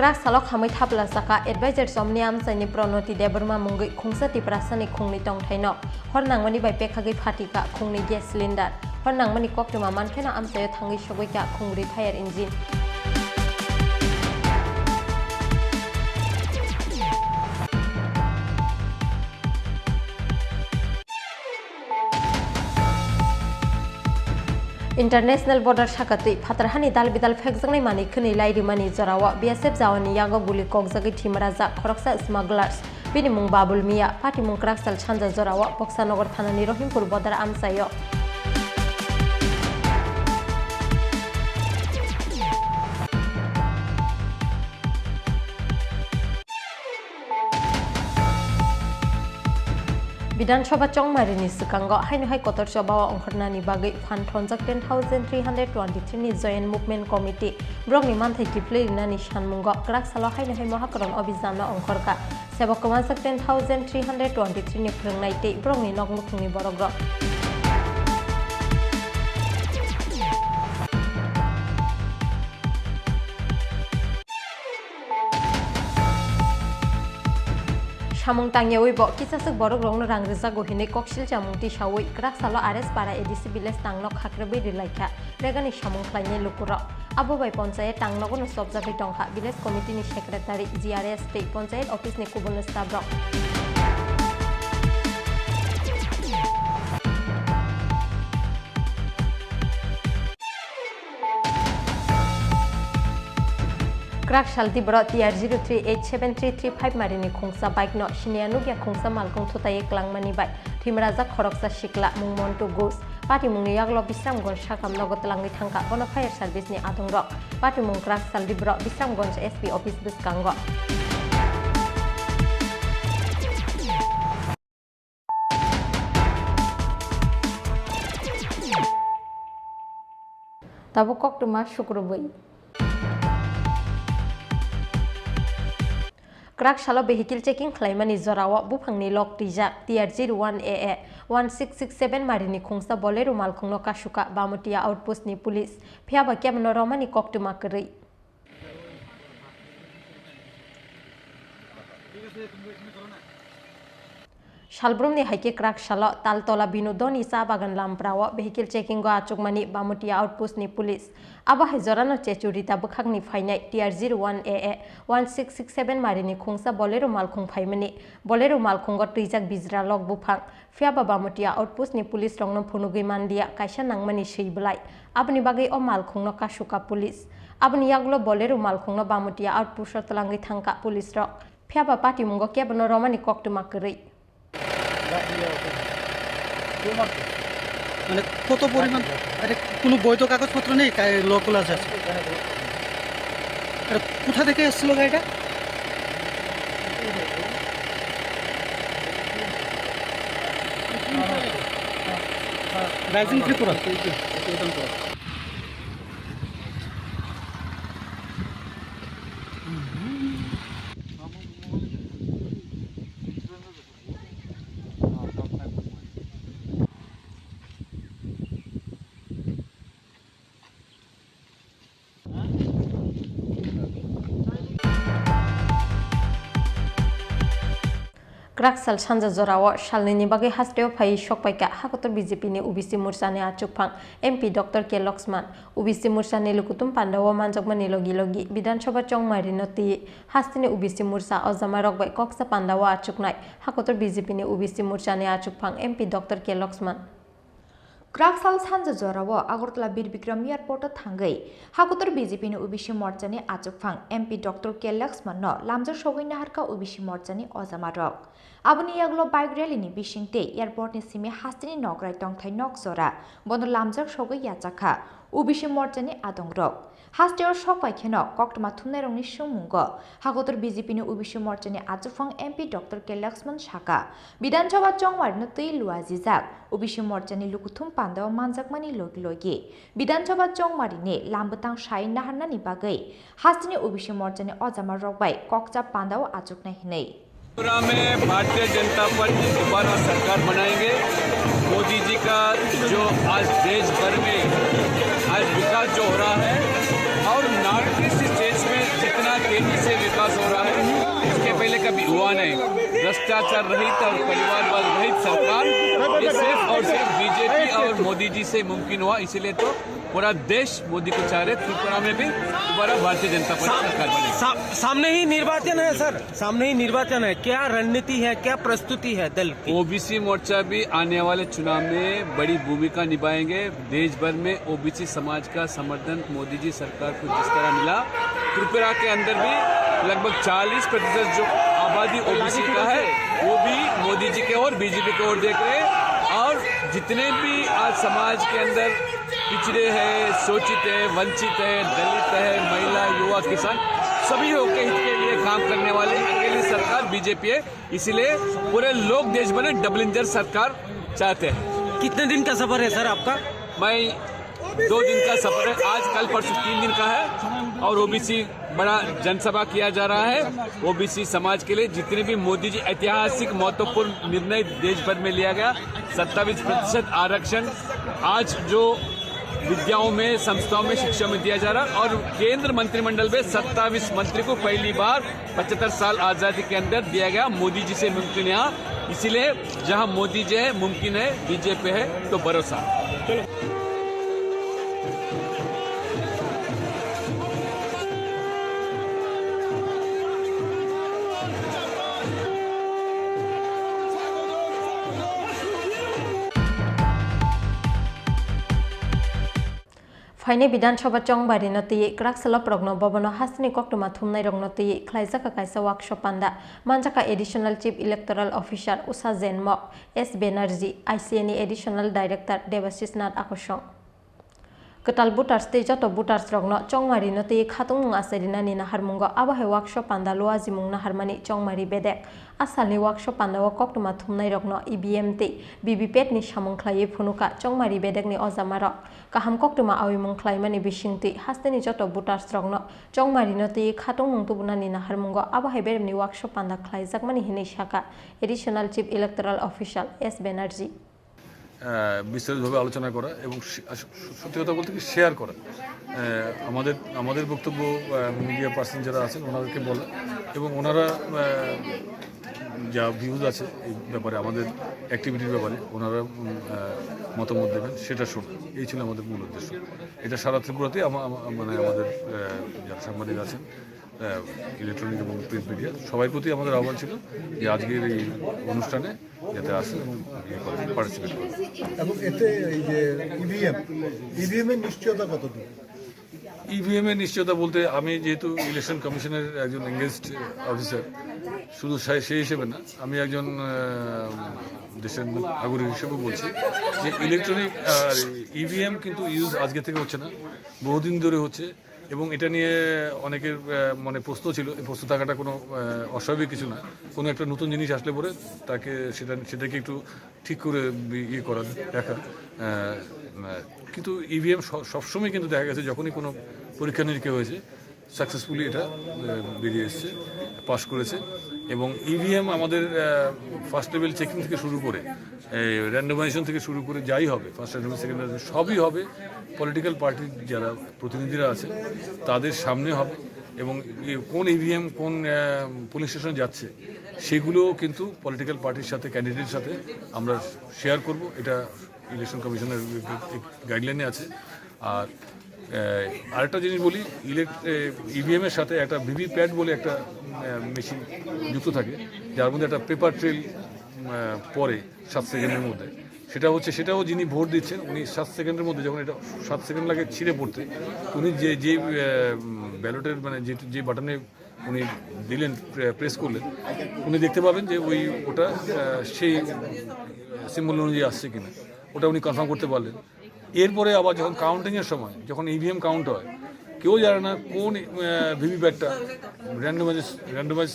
Krak salok hamai thapla saka advisor somniam sani pronoti deborma mungi khungsa tiprasani khungni tong thaino hornangmani bai pekhagi phatika khungni gas cylinder hornangmani koktuma mankhena amsayo thangi sogoika khungri fire engine International border sakatui phatarhani dal bidal phekjangnai mani khni lairi mani jorawa BSF jawani yago guli kokjagi thimraja khoroksa smugglers bini mung babul mia pati mung kraksal chanja jorawa Boksanagar thanani Rohimpur bodar amsayo Bidan Sabha Chongmarini Sikango Haino Hai Kotor Sabha Ongkharnani Bagai Fan Thonjak 10,323 ni Joint Movement Committee Brongni Manthai Kiplei Nani Shanmungo Krak Salo Haino Hai Mahakaron Obizana Ongkharka Sebok Kamansak 10,323 ni Phrengnai Tei Brongni Nokmukni Borogro Samung tangya wibo kisasuk borok rongno rangrisa gohine koksil jamung ti sawi krak salo ares para edisi biles tangnok hakrebe rilaikha regani samung khlaine lukuro abo bai panchayat tangnogo no sobjagi tongkha biles committee ni secretary GRS tei panchayat office ni kubun staff rok Krak Shalti Bro TR03873335 Marini Khungsa Bike no Shinianugya Khungsa Malkung Thutaye Klangmani Bai Thimraja Khoroksa Shikla Mungmontu Gos Pati Mungni Yaglo Bisramgonj Shakamnogo Tlangi Thangka Bono Fire Service ni Adongrok Pati Mung Krak Shalti Bro Bisramgonj SP Office Biskango Tabukok Tuma Shukrubai Krak Shalo vehicle checking khlaimani jorawa buphangni lok tijak TR01AA 1667 Marini Khungsa Bolero Malkhungno Kasuka Bamutia Outpost ni police phiaba kemno romani koktuma kri Shalbrumni haike Krak Shalo Taltola Binodoni Sa Bagan Lamprawa vehicle checking go achukmani Bamutia Outpost ni police Aba Hezorano Chechurita Bukhagni Fainai TR01AA 1667 Marini Khungsa Bolero Malkhung Faimani Bolero Malkhungo Trijak Bizra Log Buphang Fiaba Bamutia Outpost ni police rongno Phunugi Mandia Kaisa Nangmani Seiblai Abni Bagai O Malkhungno Kasuka police Abni Yaglo Bolero Malkhungno Bamutia Outpost Tlangi Thangka police rok Fiaba Pati Mungo Kebno Romani Koktuma Kri মানে কত পরিমাণ আরে কোনো বৈধ কাগজপত্র নেই লোকগুলো আছে কোথা থেকে এসেছিল গাড়িটা? Rising Tripura. Kraksal Sanja Zorawa Shalini Bagi Hasteo Pai Shokpaika Hakotor BJP ni UBC Mursani Achupang MP Dr. K. Loxman UBC Mursani Lukutum Pandawa Manjokmani Logi Logi Bidan Choba Chong Marinoti Hastini UBC Mursa Ozamarok by Koksa Pandawa Achuknai Hakotor BJP ni UBC Mursani Achupang MP Dr. K. Loxman Kraksal Sanja Zorawa Agartala Bir Bikram Airport Thangai Hakotor BJP ni UBC Morchani Achupang MP Dr. K. Loxman no Lamjar Shogoi Naharka UBC Morchani Ozamarok Abuni Yaglo Bike Rally ni Bishingte Airport ni Simi Hastini Nograi Tongthai Nokzora Bono Lamjar Shogoi Yachaka UBC Morchani Adongrok Hasteo Shokpai Keno Koktama Thumnerongni Sumugo Hakotor BJP ni UBC Morchani Achupang MP Dr. K. Loxman Shaka Bidan Choba Chongwar no Tui Luazizak UBC Morchani Lukuthum Pandawa Manjakmani Logi Logi Bidan Choba Chongmarini Lambutang Shai Naharnani Bagai Hastini UBC Morchani Ozama Rokbai Kokcha Pandawa Achukna Hinei में Bharatiya Janata party दोबारा सरकार बनाएंगे। मोदी जी का जो आज देश भर में आज विकास जो हो रहा है और नॉर्थ ईस्ट स्टेट्स में जितना तेजी से विकास हो रहा है इसके पहले कभी हुआ नहीं। भ्रष्टाचार रहित और परिवारवाद रहित सरकार ये सिर्फ और सिर्फ बीजेपी और मोदी जी से मुमकिन हुआ। इसलिए तो पूरा देश मोदी को चाह रहे त्रिपुरा में भी दोबारा भारतीय जनता पार्टी सरकार बनेगी। सामने ही निर्वाचन है सर, सामने ही निर्वाचन है, क्या रणनीति है, क्या प्रस्तुति है दल की? ओबीसी मोर्चा भी आने वाले चुनाव में बड़ी भूमिका निभाएंगे। देश भर में ओबीसी समाज का समर्थन मोदी जी सरकार को जिस तरह मिला, त्रिपुरा के अंदर भी लगभग 40% जो आबादी ओबीसी का है वो भी मोदी जी के और बीजेपी की ओर देख रहे हैं। और जितने भी आज समाज के अंदर पिछड़े हैं, शोषित है, वंचित है, दलित है, महिला, युवा, किसान सभी के हित के लिए काम करने वाले अकेली सरकार बीजेपी है। इसीलिए पूरे लोग देश भर में डबल इंजन सरकार चाहते हैं। कितने दिन का सफर है सर आपका? मैं 2 दिन का सफर है, आज कल परसों 3 दिन का है और ओबीसी बड़ा जनसभा किया जा रहा है। ओबीसी समाज के लिए जितने भी मोदी जी ऐतिहासिक महत्वपूर्ण निर्णय देश भर में लिया गया, 27% आरक्षण आज जो विद्याओं में, संस्थाओं में, शिक्षा में दिया जा रहा है और केंद्र मंत्रिमंडल में 27 मंत्री को पहली बार 75 साल आजादी के अंदर दिया गया। मोदी जी से मुमकिन है यहाँ, इसीलिए जहाँ मोदी जी है मुमकिन है, बीजेपी है तो भरोसा। Faine Bidanchoba Chongbari Noti, Kraksala Progno Bobono Hasni Koktuma Thumnai Rognoti, Klaisaka Kaisa Workshop Panda, Manjaka Additional Chief Electoral Official Usa Zen Mok, S. Banerjee, ICNE Additional Director Devashish Nath Akoshong. Ketal Butars Tejoto Butars Rogno, Chongmari Noti, Khatung Aserina Nina Harmungo, Abahe Workshop Panda Luazimung Naharmani, Chongmari Bedek, Asalni Workshop Panda Koktuma Thumnai Rogno, EBMT, BBPet ni Shamung Klaye Punuka, Chongmari Bedek ni Ozamarok. Kaham Koktuma Awi Mungklaimani Bishingti, Hasteni Joto Butar Strogno, Chong Marinoti, Katung Mungtubunani Naharmungo, Abaheber ni Workshop and the Klaizakmani Hinishaka, Additional Chief Electoral Official S. Banerjee. বিস্তারিতভাবে আলোচনা করা এবং সত্যি কথা বলতে কি share করা আমাদের বক্তব্য মিডিয়া পার্সন যারা আছেন ওনাদেরকে বলা এবং ওনারা যা ভিউজ আছে এই ব্যাপারে আমাদের অ্যাক্টিভিটির ব্যাপারে ওনারা মতামত দেবেন সেটা শোনা এই ছিল আমাদের মূল উদ্দেশ্য। এটা সারা ত্রিপুরাতে মানে আমাদের যারা সাংবাদিক আছেন ইলেকট্রনিক এবং প্রিন্ট মিডিয়া সবাই প্রতি আমাদের আহ্বান ছিল যে আজকের এই অনুষ্ঠানে যাতে আসে এবং পার্টিসিপেট করে। এবং এতে এই যে ইভিএমের নিশ্চয়তা কতটুকু? ইভিএমের নিশ্চয়তা বলতে আমি যেহেতু ইলেকশন কমিশনের একজন এঙ্গেজড অফিসার, শুধু সেই হিসেবে না, আমি একজন দেশের নাগরিক হিসেবে বলছি যে ইলেকট্রনিক ইভিএম কিন্তু ইউজ আজকে থেকে হচ্ছে না, বহুদিন ধরে হচ্ছে এবং এটা নিয়ে অনেকের মানে প্রশ্ন ছিল, এই প্রশ্ন থাকাটা কোনো অস্বাভাবিক কিছু না। কোনো একটা নতুন জিনিস আসলে পরে তাকে সেটাকে একটু ঠিক করে ইয়ে করা দেখা। কিন্তু ইভিএম সবসময় কিন্তু দেখা গেছে যখনই কোনো পরীক্ষা নিরীক্ষা হয়েছে সাকসেসফুলি এটা বেরিয়ে এসছে, পাস করেছে। এবং ইভিএম আমাদের ফার্স্ট লেভেল চেকিং থেকে শুরু করে র্যান্ডমাইজেশন থেকে শুরু করে যাই হবে, ফার্স্ট লেভেল সেকেন্ড লেভেল সবই হবে পলিটিক্যাল পার্টির যারা প্রতিনিধিরা আছে তাদের সামনে হবে। এবং কোন ইভিএম কোন পুলিং স্টেশনে যাচ্ছে সেগুলোও কিন্তু পলিটিক্যাল পার্টির সাথে ক্যান্ডিডেটের সাথে আমরা শেয়ার করব, এটা ইলেকশন কমিশনের গাইডলাইনে আছে। আর আরেকটা জিনিস বলি, ইভিএমের সাথে একটা ভিভিপ্যাট বলে একটা মেশিন যুক্ত থাকে, যার মধ্যে একটা পেপার ট্রেল পরে 7 সেকেন্ডের মধ্যে। সেটাও যিনি ভোট দিচ্ছেন উনি 7 সেকেন্ডের মধ্যে, যখন এটা 7 সেকেন্ড লাগে ছিঁড়ে পড়তে, উনি যে ব্যালটের মানে যে বাটনে উনি দিলেন, প্রেস করলেন, উনি দেখতে পাবেন যে ওটা সেই সিম্বল অনুযায়ী আসছে কিনা, ওটা উনি কনফার্ম করতে পারলেন। এরপরে আবার যখন কাউন্টিংয়ের সময়, যখন ইভিএম কাউন্ট হয়, কেউ জানে না কোন ভিভিপ্যাটটা র্যান্ডমাইজ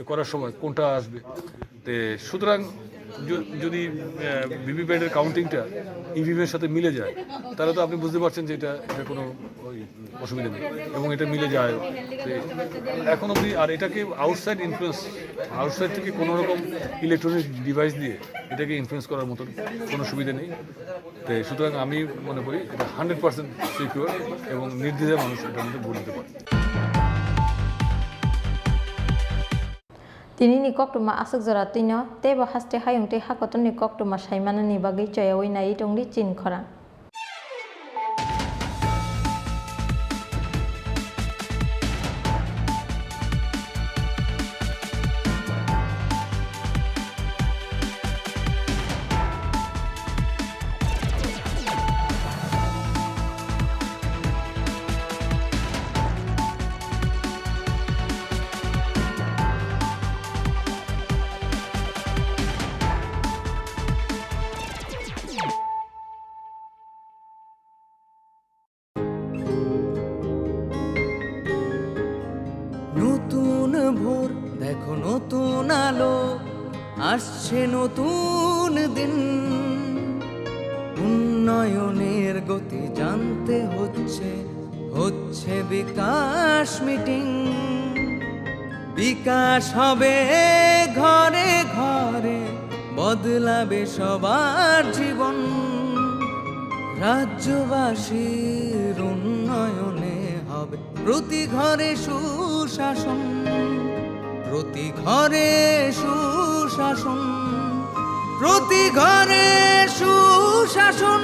করার সময় কোনটা আসবে। তো সুতরাং যদি ভিভিপ্যাটের কাউন্টিংটা ইভিএমের সাথে মিলে যায় তাহলে তো আপনি বুঝতে পারছেন যে এটা কোনো অসুবিধা নেই, এবং এটা মিলে যায় এখন অবধি। আর এটাকে আউটসাইড থেকে কোনো রকম ইলেকট্রনিক ডিভাইস দিয়ে এটাকে ইনফ্লুয়েন্স করার মতন কোনো সুবিধা নেই। তো সুতরাং আমি মনে করি এটা 100% সিকিউর এবং নির্দ্বিধায় মানুষ এটার মধ্যে ভোট দিতে পারে। Tini ni kok tuma asuk zora tino te ba haste hayung te hakoton ni kok tuma saimana ni bagi joyawi nai tongdi chin khora. নতুন ভোর দেখো, নতুন আলো আসছে, নতুন দিন। উন্নয়নের গতি জানতে হচ্ছে বিকাশ মিটিং। বিকাশ হবে ঘরে ঘরে, বদলাবে সবার জীবন। রাজ্যবাসীর উন্নয়নে হবে প্রতি ঘরে সুশাসন, প্রতি ঘরে সুশাসন, প্রতি ঘরে সুশাসন।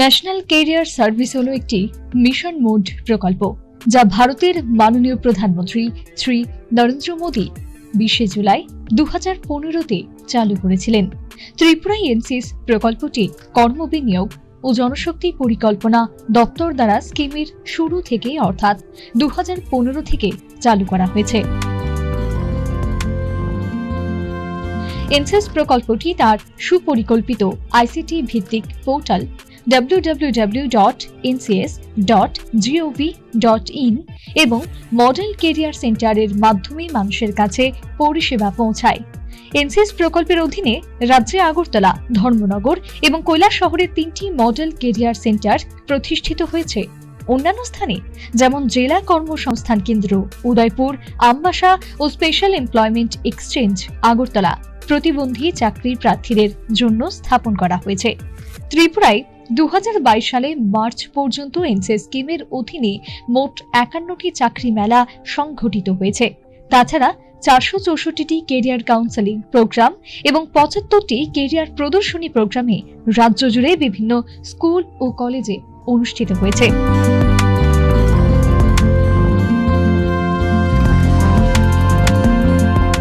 ন্যাশনাল ক্যারিয়ার সার্ভিস হলো একটি মিশন মোড প্রকল্প যা ভারতের মাননীয় প্রধানমন্ত্রী শ্রী নরেন্দ্র মোদী 20 জুলাই 2015-তে চালু করেছিলেন। ত্রিপুরা এনসিস প্রকল্পটি কর্মবিনিয়োগ ও জনশক্তি পরিকল্পনা দপ্তর দ্বারা স্কিমের শুরু থেকে অর্থাৎ 2015 থেকে চালু করা হয়েছে। এনসিস প্রকল্পটি তার সুপরিকল্পিত আইসিটি ভিত্তিক পোর্টাল www.ncs.gov.in এবং মডেল কেরিয়ার সেন্টারের মাধ্যমে মানুষের কাছে পরিষেবা পৌঁছায়। এনসিএস প্রকল্পের অধীনে রাজ্যে আগরতলা, ধর্মনগর এবং কৈলাস শহরের 3টি মডেল কেরিয়ার সেন্টার প্রতিষ্ঠিত হয়েছে। অন্যান্য স্থানে যেমন জেলা কর্মসংস্থান কেন্দ্র উদয়পুর, আমবাসা ও স্পেশাল এমপ্লয়মেন্ট এক্সচেঞ্জ আগরতলা প্রতিবন্ধী চাকরির প্রার্থীদের জন্য স্থাপন করা হয়েছে। ত্রিপুরায় 2022 সালে মার্চ পর্যন্ত এনসিএস স্কিমের অধীনে মোট 51টি চাকরি মেলা সংঘটিত হয়েছে। তাছাড়া 464টি কেরিয়ার কাউন্সেলিং প্রোগ্রাম এবং 75টি কেরিয়ার প্রদর্শনী প্রোগ্রামে রাজ্য জুড়ে বিভিন্ন স্কুল ও কলেজে অনুষ্ঠিত হয়েছে।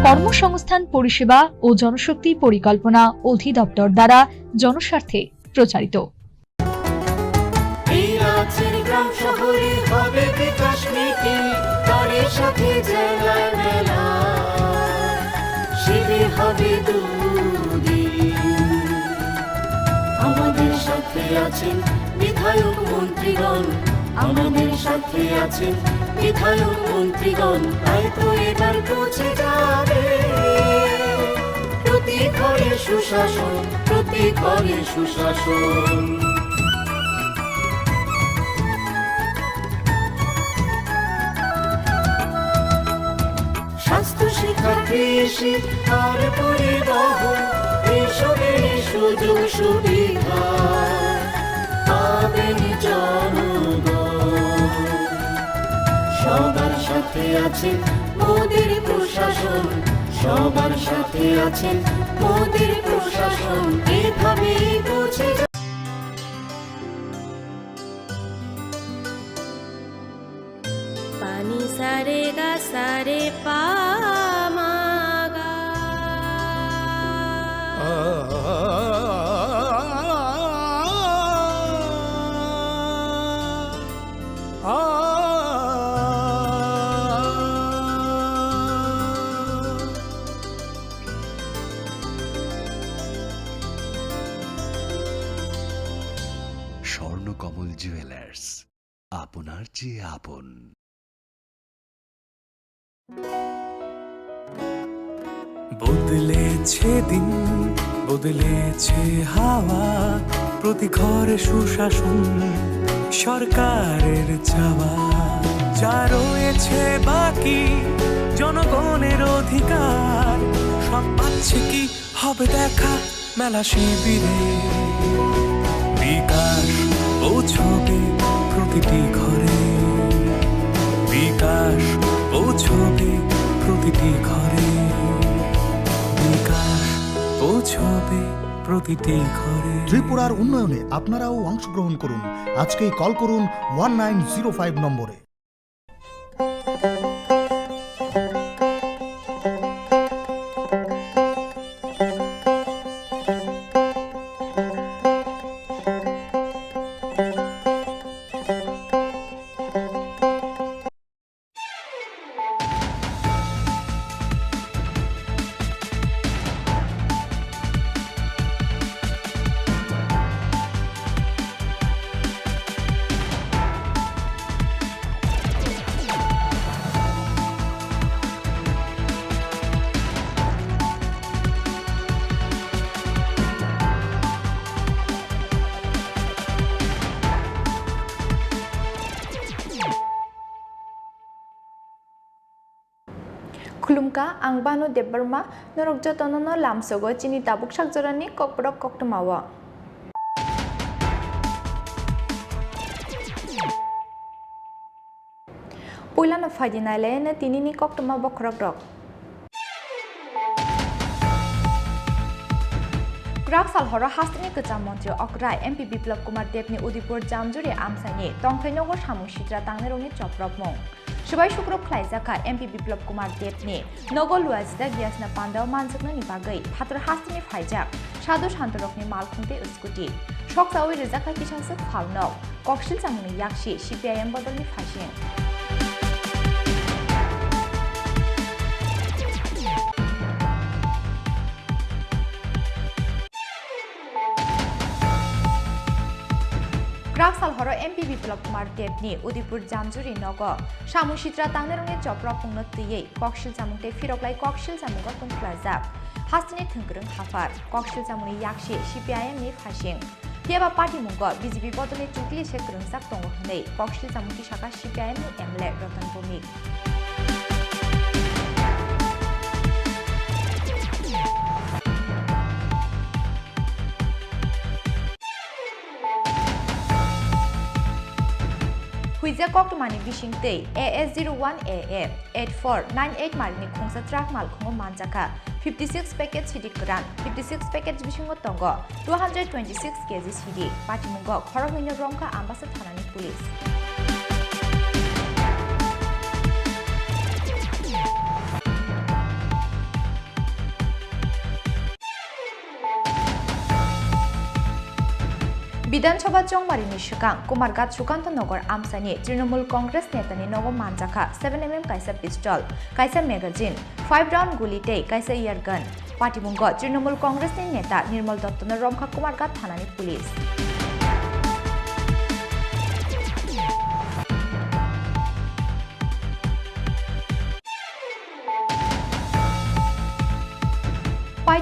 কর্মসংস্থান পরিষেবা ও জনশক্তি পরিকল্পনা অধিদপ্তর দ্বারা জনস্বার্থে প্রচারিত। গ্রাম শহরে হবে বিকাশ নীতি, তার সাথে জেলার মেলা, শিবির হবে দুদিন। আমাদের সাথে আছেন বিধায়ক মন্ত্রীগণ, আমাদের সাথে আছেন বিধায়ক মন্ত্রীগণ, তাই তো এবার পৌঁছে যাবে প্রতি ঘরে সুশাসন, প্রতি ঘরে সুশাসন। স্বাস্থ্য শিক্ষা কৃষি আর পরিবহন এসবের সুযোগ সুবিধা পাবেন জনগণ। সবার সাথে আছেন মোদের প্রশাসন, সবার সাথে আছেন মোদের প্রশাসন, এভাবেই পৌঁছে পানি সারে গা সারে পামাগা স্বর্ণকমল জুয়েলার্স, আপনার চেয়ে আপন। বদলেছে দিন, বদলেছে হাওয়া, প্রতি ঘরে সুশাসন সরকারের চাওয়া, যা রয়েছে বাকি জনগণের অধিকার, সব পাচ্ছে কি হবে দেখা মেলা শিবিরে। বিকাশ পৌঁছবে প্রতিটি ঘরে, বিকাশ পৌঁছবে প্রতিটি ঘরে, বিকাশ পৌঁছবে প্রতিটি ঘরে। ত্রিপুরার উন্নয়নে আপনারাও অংশগ্রহণ করুন। আজকেই কল করুন 1905 নম্বরে। खुलुमका आं बानु देबबर्मा नरक जतननो लामसोगो चिनि ताबुक साकजरानि ककबरक कक्टमावा पुइलानो फाइदिनायलेन तिनिनि कक्टमा बखरक रक ग्राकसाल हर हास्तिनि गोजाम मन्त्रि अक्राय एमपि बिप्लब कुमार देवनि उदिपुर जामजुरि आमसाइनि तंफैनगर सामुसिद्रा तांनेरनि चप्रक मं सबाय शुक्रब खलाइजाखा एमपि बिप्लब कुमार देवनि नगलुआजिदा गियासना पान्दाव मानजोगनानि बागै फातर हास्तिनि फाइजाक सादु शान्तरकनि मालखुंते स्कुटि सकसावै रिजाखा किसानसो फालनौ कक्सिल जामुनि याक्षि सिपिआइएम बदलनि फाइसिं ग्राकसाल हर एमपि बिप्लब कुमार देवनि उदिपुर जामजुरि नग सामुसिद्रा तांनेरनि चप्रा पुंनो तुयै कक्सिल जामुंते फिरकलाय कक्सिल जामुंगा तुंख्लाजाक हास्तिनि थोंगोरों हाफार कक्सिल जामुनि याक्षि सिपिआइएमनि फाइसिं केबा पार्टी मुंग बिजेपि बदलनि चुक्लि से ग्रोंजाक दङ होनै कक्सिल जामुंति शाखा सिपिआइएमनि एमएलए रतन भौमिक हुइजा कक्टमानि बिसिंतै AS01AA 8498 मारिनि खुंसा ट्राक मालखुंगो मानजाखा 56 पैकेट सिडी गोरान 56 पैकेट बिसिंगो दंग 226 kg सिडी पाटिमुंगो खरहैनो रंका आम्बासा थानानि पुलिस विधानसभा चौमारिनि सिगां कुमारघाट सुकान्त नगर आमसानि तृणमूल कांग्रेस नेतानि नगो मानजाखा 7mm कायसा पिस्टल कायसा मैगजिन 5 राउंड गुलितै कायसा इयारगन पाटिमुंग तृणमूल कांग्रेसनि नेता निर्मल दत्तनो रमखा कुमारघाट थानानि police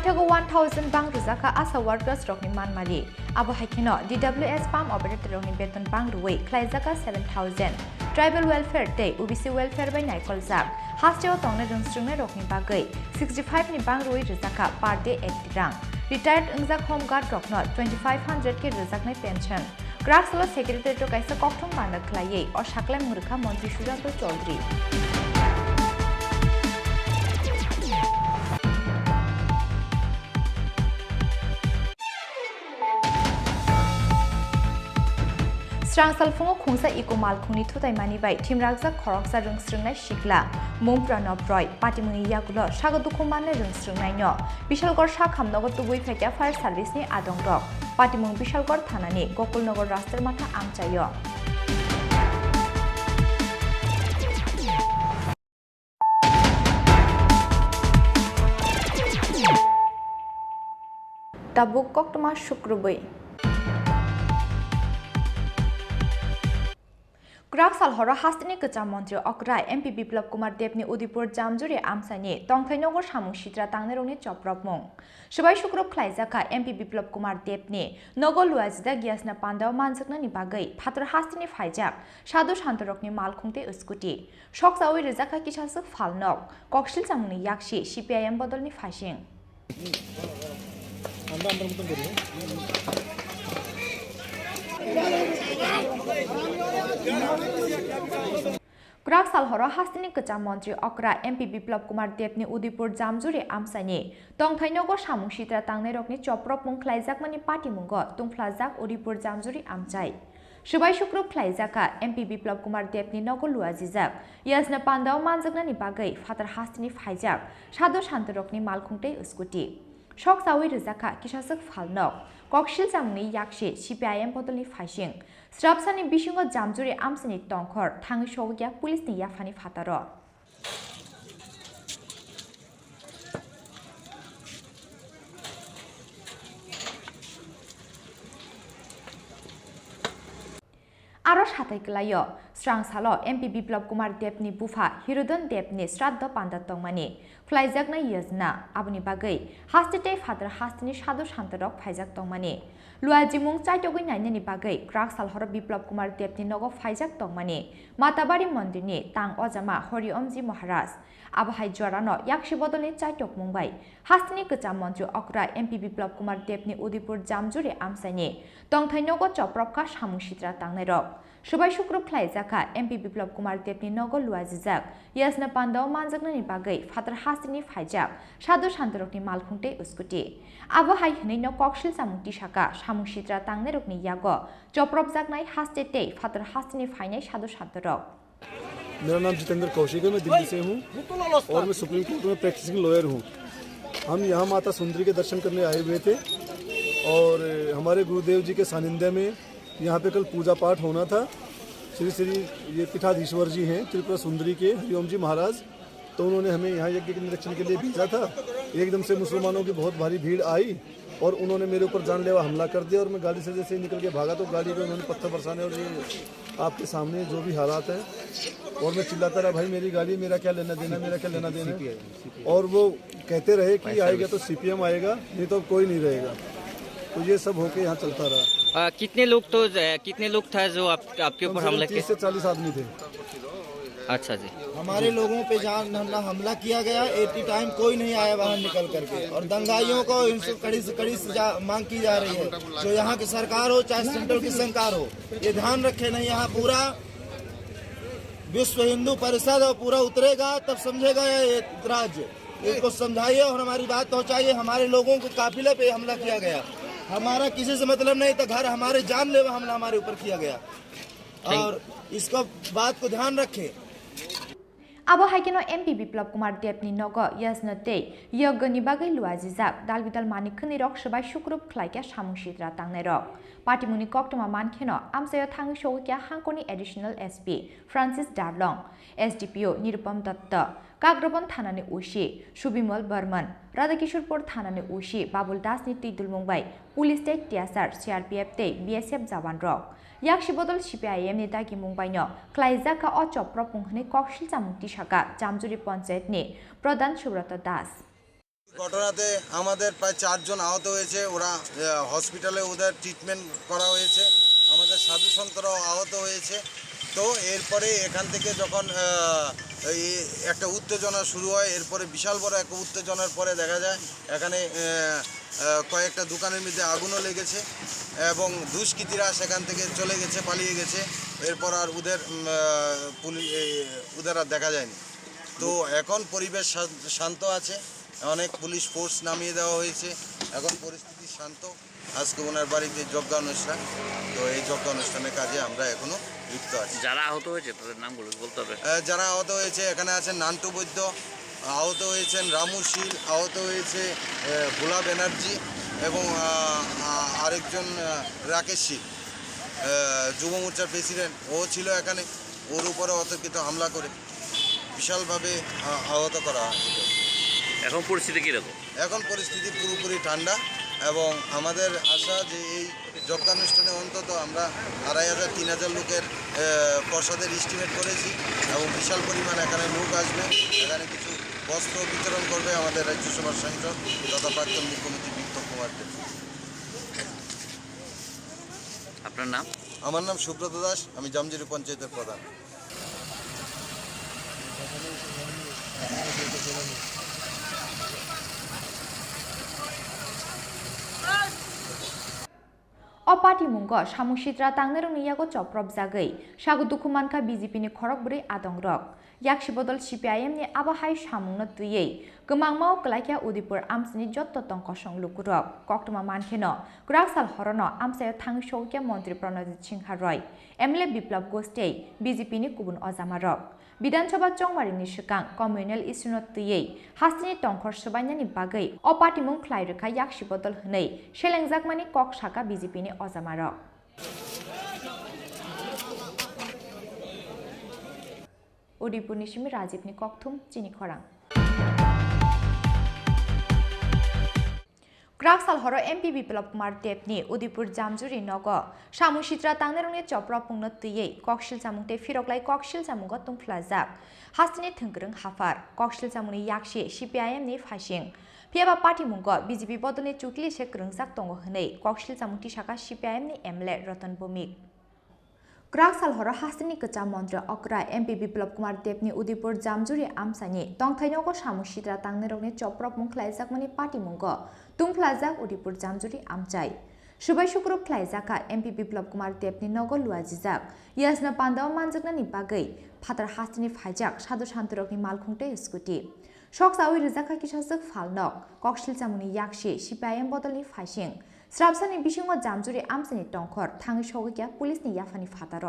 maithago 1000 bang rizaka asa workers rokni manmari abo haikeno DWS farm operator rokni beton bang ruwei khlaijaka 7000 tribal welfare day OBC welfare by naikolzak hasteo tongne rungstrungne rokni bagai 65 ni bang ruwei rizaka per day 80 rang retired ungjak home guard rokno 2500 ke rijaknai pension Graxalo secretary to kaisa kokthong banda khlaiye or saklai murkha mantri Sujanto Chaudhary Strang salfungo khungsa ikomal khungni thutai mani bai thimrakja khoroksa rungsrungnai shikla mumpra noproy patimuni yagulo sagodukhum manne rungsrungnai no bishalgor sakhamnogo tubui phekya fire service ni adongrok patimung bishalgor thanani gokulnagar rastar matha amchayo tabuk koktoma shukrubai Graxal hora hastini kecam mantri okrai MP Biplab Kumar Debni Udipur Jamjuri amsani tongthainogor samung sitra tangnerongni choprobmung Subai Shukrop Klaijaka MP Biplab Kumar Debni Nogol Luazida Giasna Pandao Manjakna ni bagai Phator hastini phaijak Sadu Shantorokni malkhungte uskuti Shoksawi Rizaka Kishasuk Falnok Kokshil Samungni Yakshi CPIM Bodolni Phashing Graxal hora hastini kecam mantri okra MP Biplab Kumar Debni Udipur Jamjuri amsani tongthainogor samung sitra tangnerokni choprop mung khlaijakmani patimungo tungphlajak Udipur Jamjuri amchai Subai Shukrop Klaijaka MP Biplab Kumar Debni Nogol Luazijak Yasna Pandao Manjakna ni bagai Phatar hastini phaijak Sadu Shantorokni malkhungtei uskuti Shoksawi Rizaka Kishasuk Falnok Kokshil Samungni Yakshi CPIM Bodolni Phashing Strapsani Bishingo Jamjuri Amsani Tongkhor Thangi Shogya Police ni Yafani Phataro Aro satai kelayo Strang Salo MP Biplab Kumar Debni Bufa Hirudon Debni Sradda Panda Tongmani Flaijakna Yajna Abuni Bagai Hastite Phatar Hastini Sadu Shantarok Phaijak Tongmani Luajimung Chaitogui Nainani Bagai Graxal Hora Biplab Kumar Debni Nogo Phaijak Tongmani Matabari Mondirni Tang Ojama Hori Omji Maharaj Abahai Jorano Yakshi Bodolni Chaitok Mumbai Hastini Kecam Mantri Okra MP Biplab Kumar Debni Udipur Jamjuri Amsani Tongthainogo Chopropka Samung Sitra Tangnerok Subai Shukrop Klaijaka MP Biplab Kumar Debni Nogol Luazijak Yasna Pandao Manjakna ni bagai Phatar hastini phaijak Sadu Shantorokni malkhungte uskuti Abo hai hneino kokshil samung tisaka samung sitra tangnerokni yago chopropjaknai hastete Phatar hastini phainai Sadu Shantorok मेरा नाम जितेंद्र कौशिक है मैं दिल्ली से हूँ और मैं supreme court में practising lawyer हूँ हम यहाँ माता सुंदरी के दर्शन करने आए हुए थे और हमारे गुरुदेव जी के सानिध्य में यहाँ पे कल पूजा पाठ होना था श्री श्री ये पीठाधीश्वर जी हैं त्रिपुरा सुंदरी के हरिओम जी महाराज तो उन्होंने हमें यहाँ यज्ञ के निरीक्षण के लिए भेजा था एकदम से मुसलमानों की बहुत भारी भीड़ आई और उन्होंने मेरे ऊपर जानलेवा हमला कर दिया और मैं गाड़ी से जैसे निकल के भागा तो गाड़ी पे उन्होंने पत्थर बरसाने और ये आपके सामने जो भी हालात हैं और मैं चिल्लाता रहा भाई मेरी गाड़ी मेरा क्या लेना देना मेरा क्या लेना देना और वो कहते रहे कि आएगा तो CPM आएगा नहीं तो कोई नहीं रहेगा तो ये सब होके यहाँ चलता रहा कितने लोग था जो आपके ऊपर हमला किया 30 से 40 आदमी थे अच्छा जी हमारे लोगों पे जान हमला किया गया 80 टाइम कोई नहीं आया बाहर निकल करके और दंगाइयों को इनसे कड़ी से कड़ी मांग की जा रही है जो यहाँ की सरकार हो चाहे सेंट्रल की सरकार हो ये ध्यान रखे नहीं यहाँ पूरा विश्व हिंदू परिषद और पूरा उतरेगा तब समझेगा ये राज्य इसको समझाइए और हमारी बात पहुँचाइए हमारे लोगों के काफिले पे हमला किया गया हमारा किसी से मतलब नहीं था घर हमारे जानलेवा हमला हमारे ऊपर किया गया और इसको बात को ध्यान रखें Abo haikeno MP Biplab Kumar Debni Nogo Yasnote Yogoni Bagai Luazijak Dalbidal Manikhni Rok Subai Shukrop Klaika Samung Sitra Tangnerok Patimuni Koktoma Mankeno Amsayo Thangi Shogya Hankoni Additional SP Francis Darlong SDPO Nirupam Datta Kagrobon Thanani Ushi Shubimol Burman Radhakishorpur Thanani Ushi Babul Das ni Tidul Mumbai Police State Tiasar CRPF Te BSF Jawan Rok Yakshi Bodol CPIM ni Dagi Mumbaino Klaijaka o Choprop Punghni Kokshil Samung Tishaka Jamjuri Panchayat ni Pradhan Subrata Das ঘটনাতে আমাদের প্রায় 4 জন আহত হয়েছে, ওরা হসপিটালে ওদের treatment করা হয়েছে। আমাদের সাধু সন্তরাও আহত হয়েছে। তো এরপরে এখান থেকে যখন এই একটা উত্তেজনা শুরু হয়, এরপরে বিশাল বড় একটা উত্তেজনার পরে দেখা যায় এখানে কয়েকটা দোকানের মধ্যে আগুনও লেগেছে এবং দুষ্কৃতীরা সেখান থেকে চলে গেছে, পালিয়ে গেছে। এরপর আর ওদের আর দেখা যায়নি। তো এখন পরিবেশ শান্ত আছে, অনেক পুলিশ ফোর্স নামিয়ে দেওয়া হয়েছে, এখন পরিস্থিতি শান্ত। আজকে ওনার বাড়িতে যজ্ঞ অনুষ্ঠান, তো এই যজ্ঞ অনুষ্ঠানের কাজে আমরা এখনো লিপ্ত আছি। যারা আহত হয়েছে তাদের নামগুলো বলতে হবে। যারা আহত হয়েছে এখানে আছেন নান্টু বৈদ্য, আহত হয়েছেন রামু শীল, আহত হয়েছে ভোলা ব্যানার্জি এবং আরেকজন রাকেশ শীল, যুব মোর্চার প্রেসিডেন্ট, ও ছিল এখানে। ওর উপরে অতর্কিত হামলা করে বিশালভাবে আহত করা হয়। এখন পরিস্থিতি কীরকম? এখন পরিস্থিতি পুরোপুরি ঠান্ডা এবং আমাদের আশা যে এই যজ্ঞানুষ্ঠানে অন্তত আমরা 2500-3000 লোকের প্রসাদের এস্টিমেট করেছি এবং বিশাল পরিমাণ এখানে লোক আসবে। এখানে কিছু বস্ত্র বিতরণ করবে আমাদের রাজ্যসভার সাংসদ তথা প্রাক্তন মুখ্যমন্ত্রী বিপ্লব কুমার দেব। আপনার নাম? আমার নাম সুব্রত দাস, আমি জামজুরি পঞ্চায়েতের প্রধান। अपाटी मुंग सामुसिद्रा तांगनेर नियागो चप्रब जागै सागु दुखुमानखा बीजेपी नि खरगबुरै आदंग्रक याक्षि बदल सीपीआईएम नि आबाहाय सामुंगनो तुयै गमांगमाव क्लाइक्या उदिपुर आमसिनि जत्त तंकसं लुकुरक कक्टमा मानखेनो ग्राकसाल हरनो आमसायाव थांङै सौक्या मन्त्री प्रणजित सिंहा रय एमएलए बिप्लब गोस्टै बीजेपी नि गुबुन अजामारक विधानसभा चौमारिनि सिगां कम्युनेल इस्युनो तुयै हास्तिनि टंखर सबायनानि बागै अपाटिमुं ख्लाइरोखा याक्षि बदल हनै सेलेंजाकमानि कक साका बीजेपी नि अजामारक उदिपुरनि सिमि राजीवनि ककथुम चिनि खरां ग्राकसाल हर एमपी बिप्लब कुमार देवनि उदिपुर जामजुरी नग सामुसिद्रा तांगनेरंनि चप्रा पुंनो तुयै ककशिल जामुंते फिरकलाय ककशिल जामुंग तुंफ्लाजाक हास्तिनि थोंगोरों हाफार ककशिल जामुंनि याक्षि सीपीआईएम नि फासिं फियाबा पार्टी मुंग बीजेपी बदलनि चुक्लि से ग्रोंजाक दङ हनै ककशिल जामुंति साका सीपीआईएम नि एमएलए रतन भौमिक ग्राकसाल हर हास्तिनि कचा मन्त्र अक्रा एमपी बिप्लब कुमार देवनि उदिपुर जामजुरी आमसानि तंथाइनगो सामुसिद्रा तांगनेरंनि चप्रा पुंख्लायजाकमानि पार्टी मुंग तुंफ्लाजाक उदिपुर जामजुरी आमचाय सुबाय शुक्रब ख्लायजाका एमपी बिप्लब कुमार देवनि नगो लुआजिजाक याजना पान्दाव मानजगनानि बागै फातार हास्तिनि फाइजाक साधु शान्तरकनि मालखुंटे स्कुटि सकसावै रिजाका किसाजक फालनक ककशिल जामुनि याक्षि सीपीआईएम बदलनि फाइसिं स्राबसानि बिसिङो जामजुरी आमसानि टंखर थाङै सौगैया पुलिसनि याफानि फातार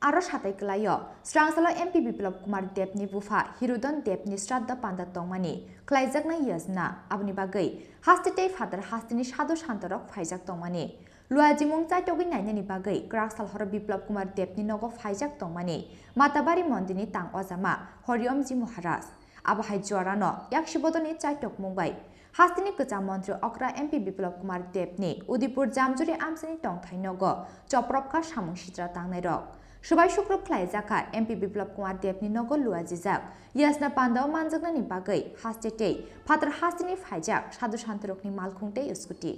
आरो साताइकलायो स्रांसाला एमपी बिप्लब कुमार देवनि बुफा हिरुदन देवनि श्राद्ध पान्दा तंमानि ख्लायजाकना यजना आबनि बागै हास्तितै फातार हास्तिनि साधु शान्तरक फाइजाक तंमानि लुआजिमुं चाइटगै नायनानि बागै ग्राकसाल हर बिप्लब कुमार देवनि नगो फाइजाक तंमानि माताबारि मन्दिरनि तां अजामा हरिओमजी महाराज आबाहाय जरानो याक्षि बदलनि चाइटक मुंबाय हास्तिनि कचा मन्त्री अक्रा एमपी बिप्लब कुमार देवनि उदिपुर जामजुरी आमसानि टंथाइनग चप्रबखा सामुसिद्रा तांनायरक सुबाय शुक्रब ख्लायजाका एमपी बिप्लब कुमार देवनि नगो लुआजिजाक याजना पान्दाव मानजगनानि बागै हास्तितै फातार हास्तिनि फाइजाक साधु शान्तरकनि मालखुंटे स्कुटि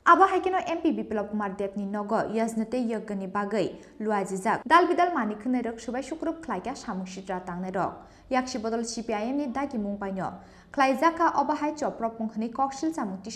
आबाहायकेनो एमपी बिप्लब कुमार देवनि नग यजनते यज्ञनि बागै लुआजिजाक दाल बिदाल मानिखनैरक सुबाय शुक्रब ख्लायका सामुसिद्रा तांनायरक याक्षि बदल सीपीआईएम नि दागि मुंबायनो ख्लायजाका अबाहाय चप्र पुंखनि ककशिल जामुंति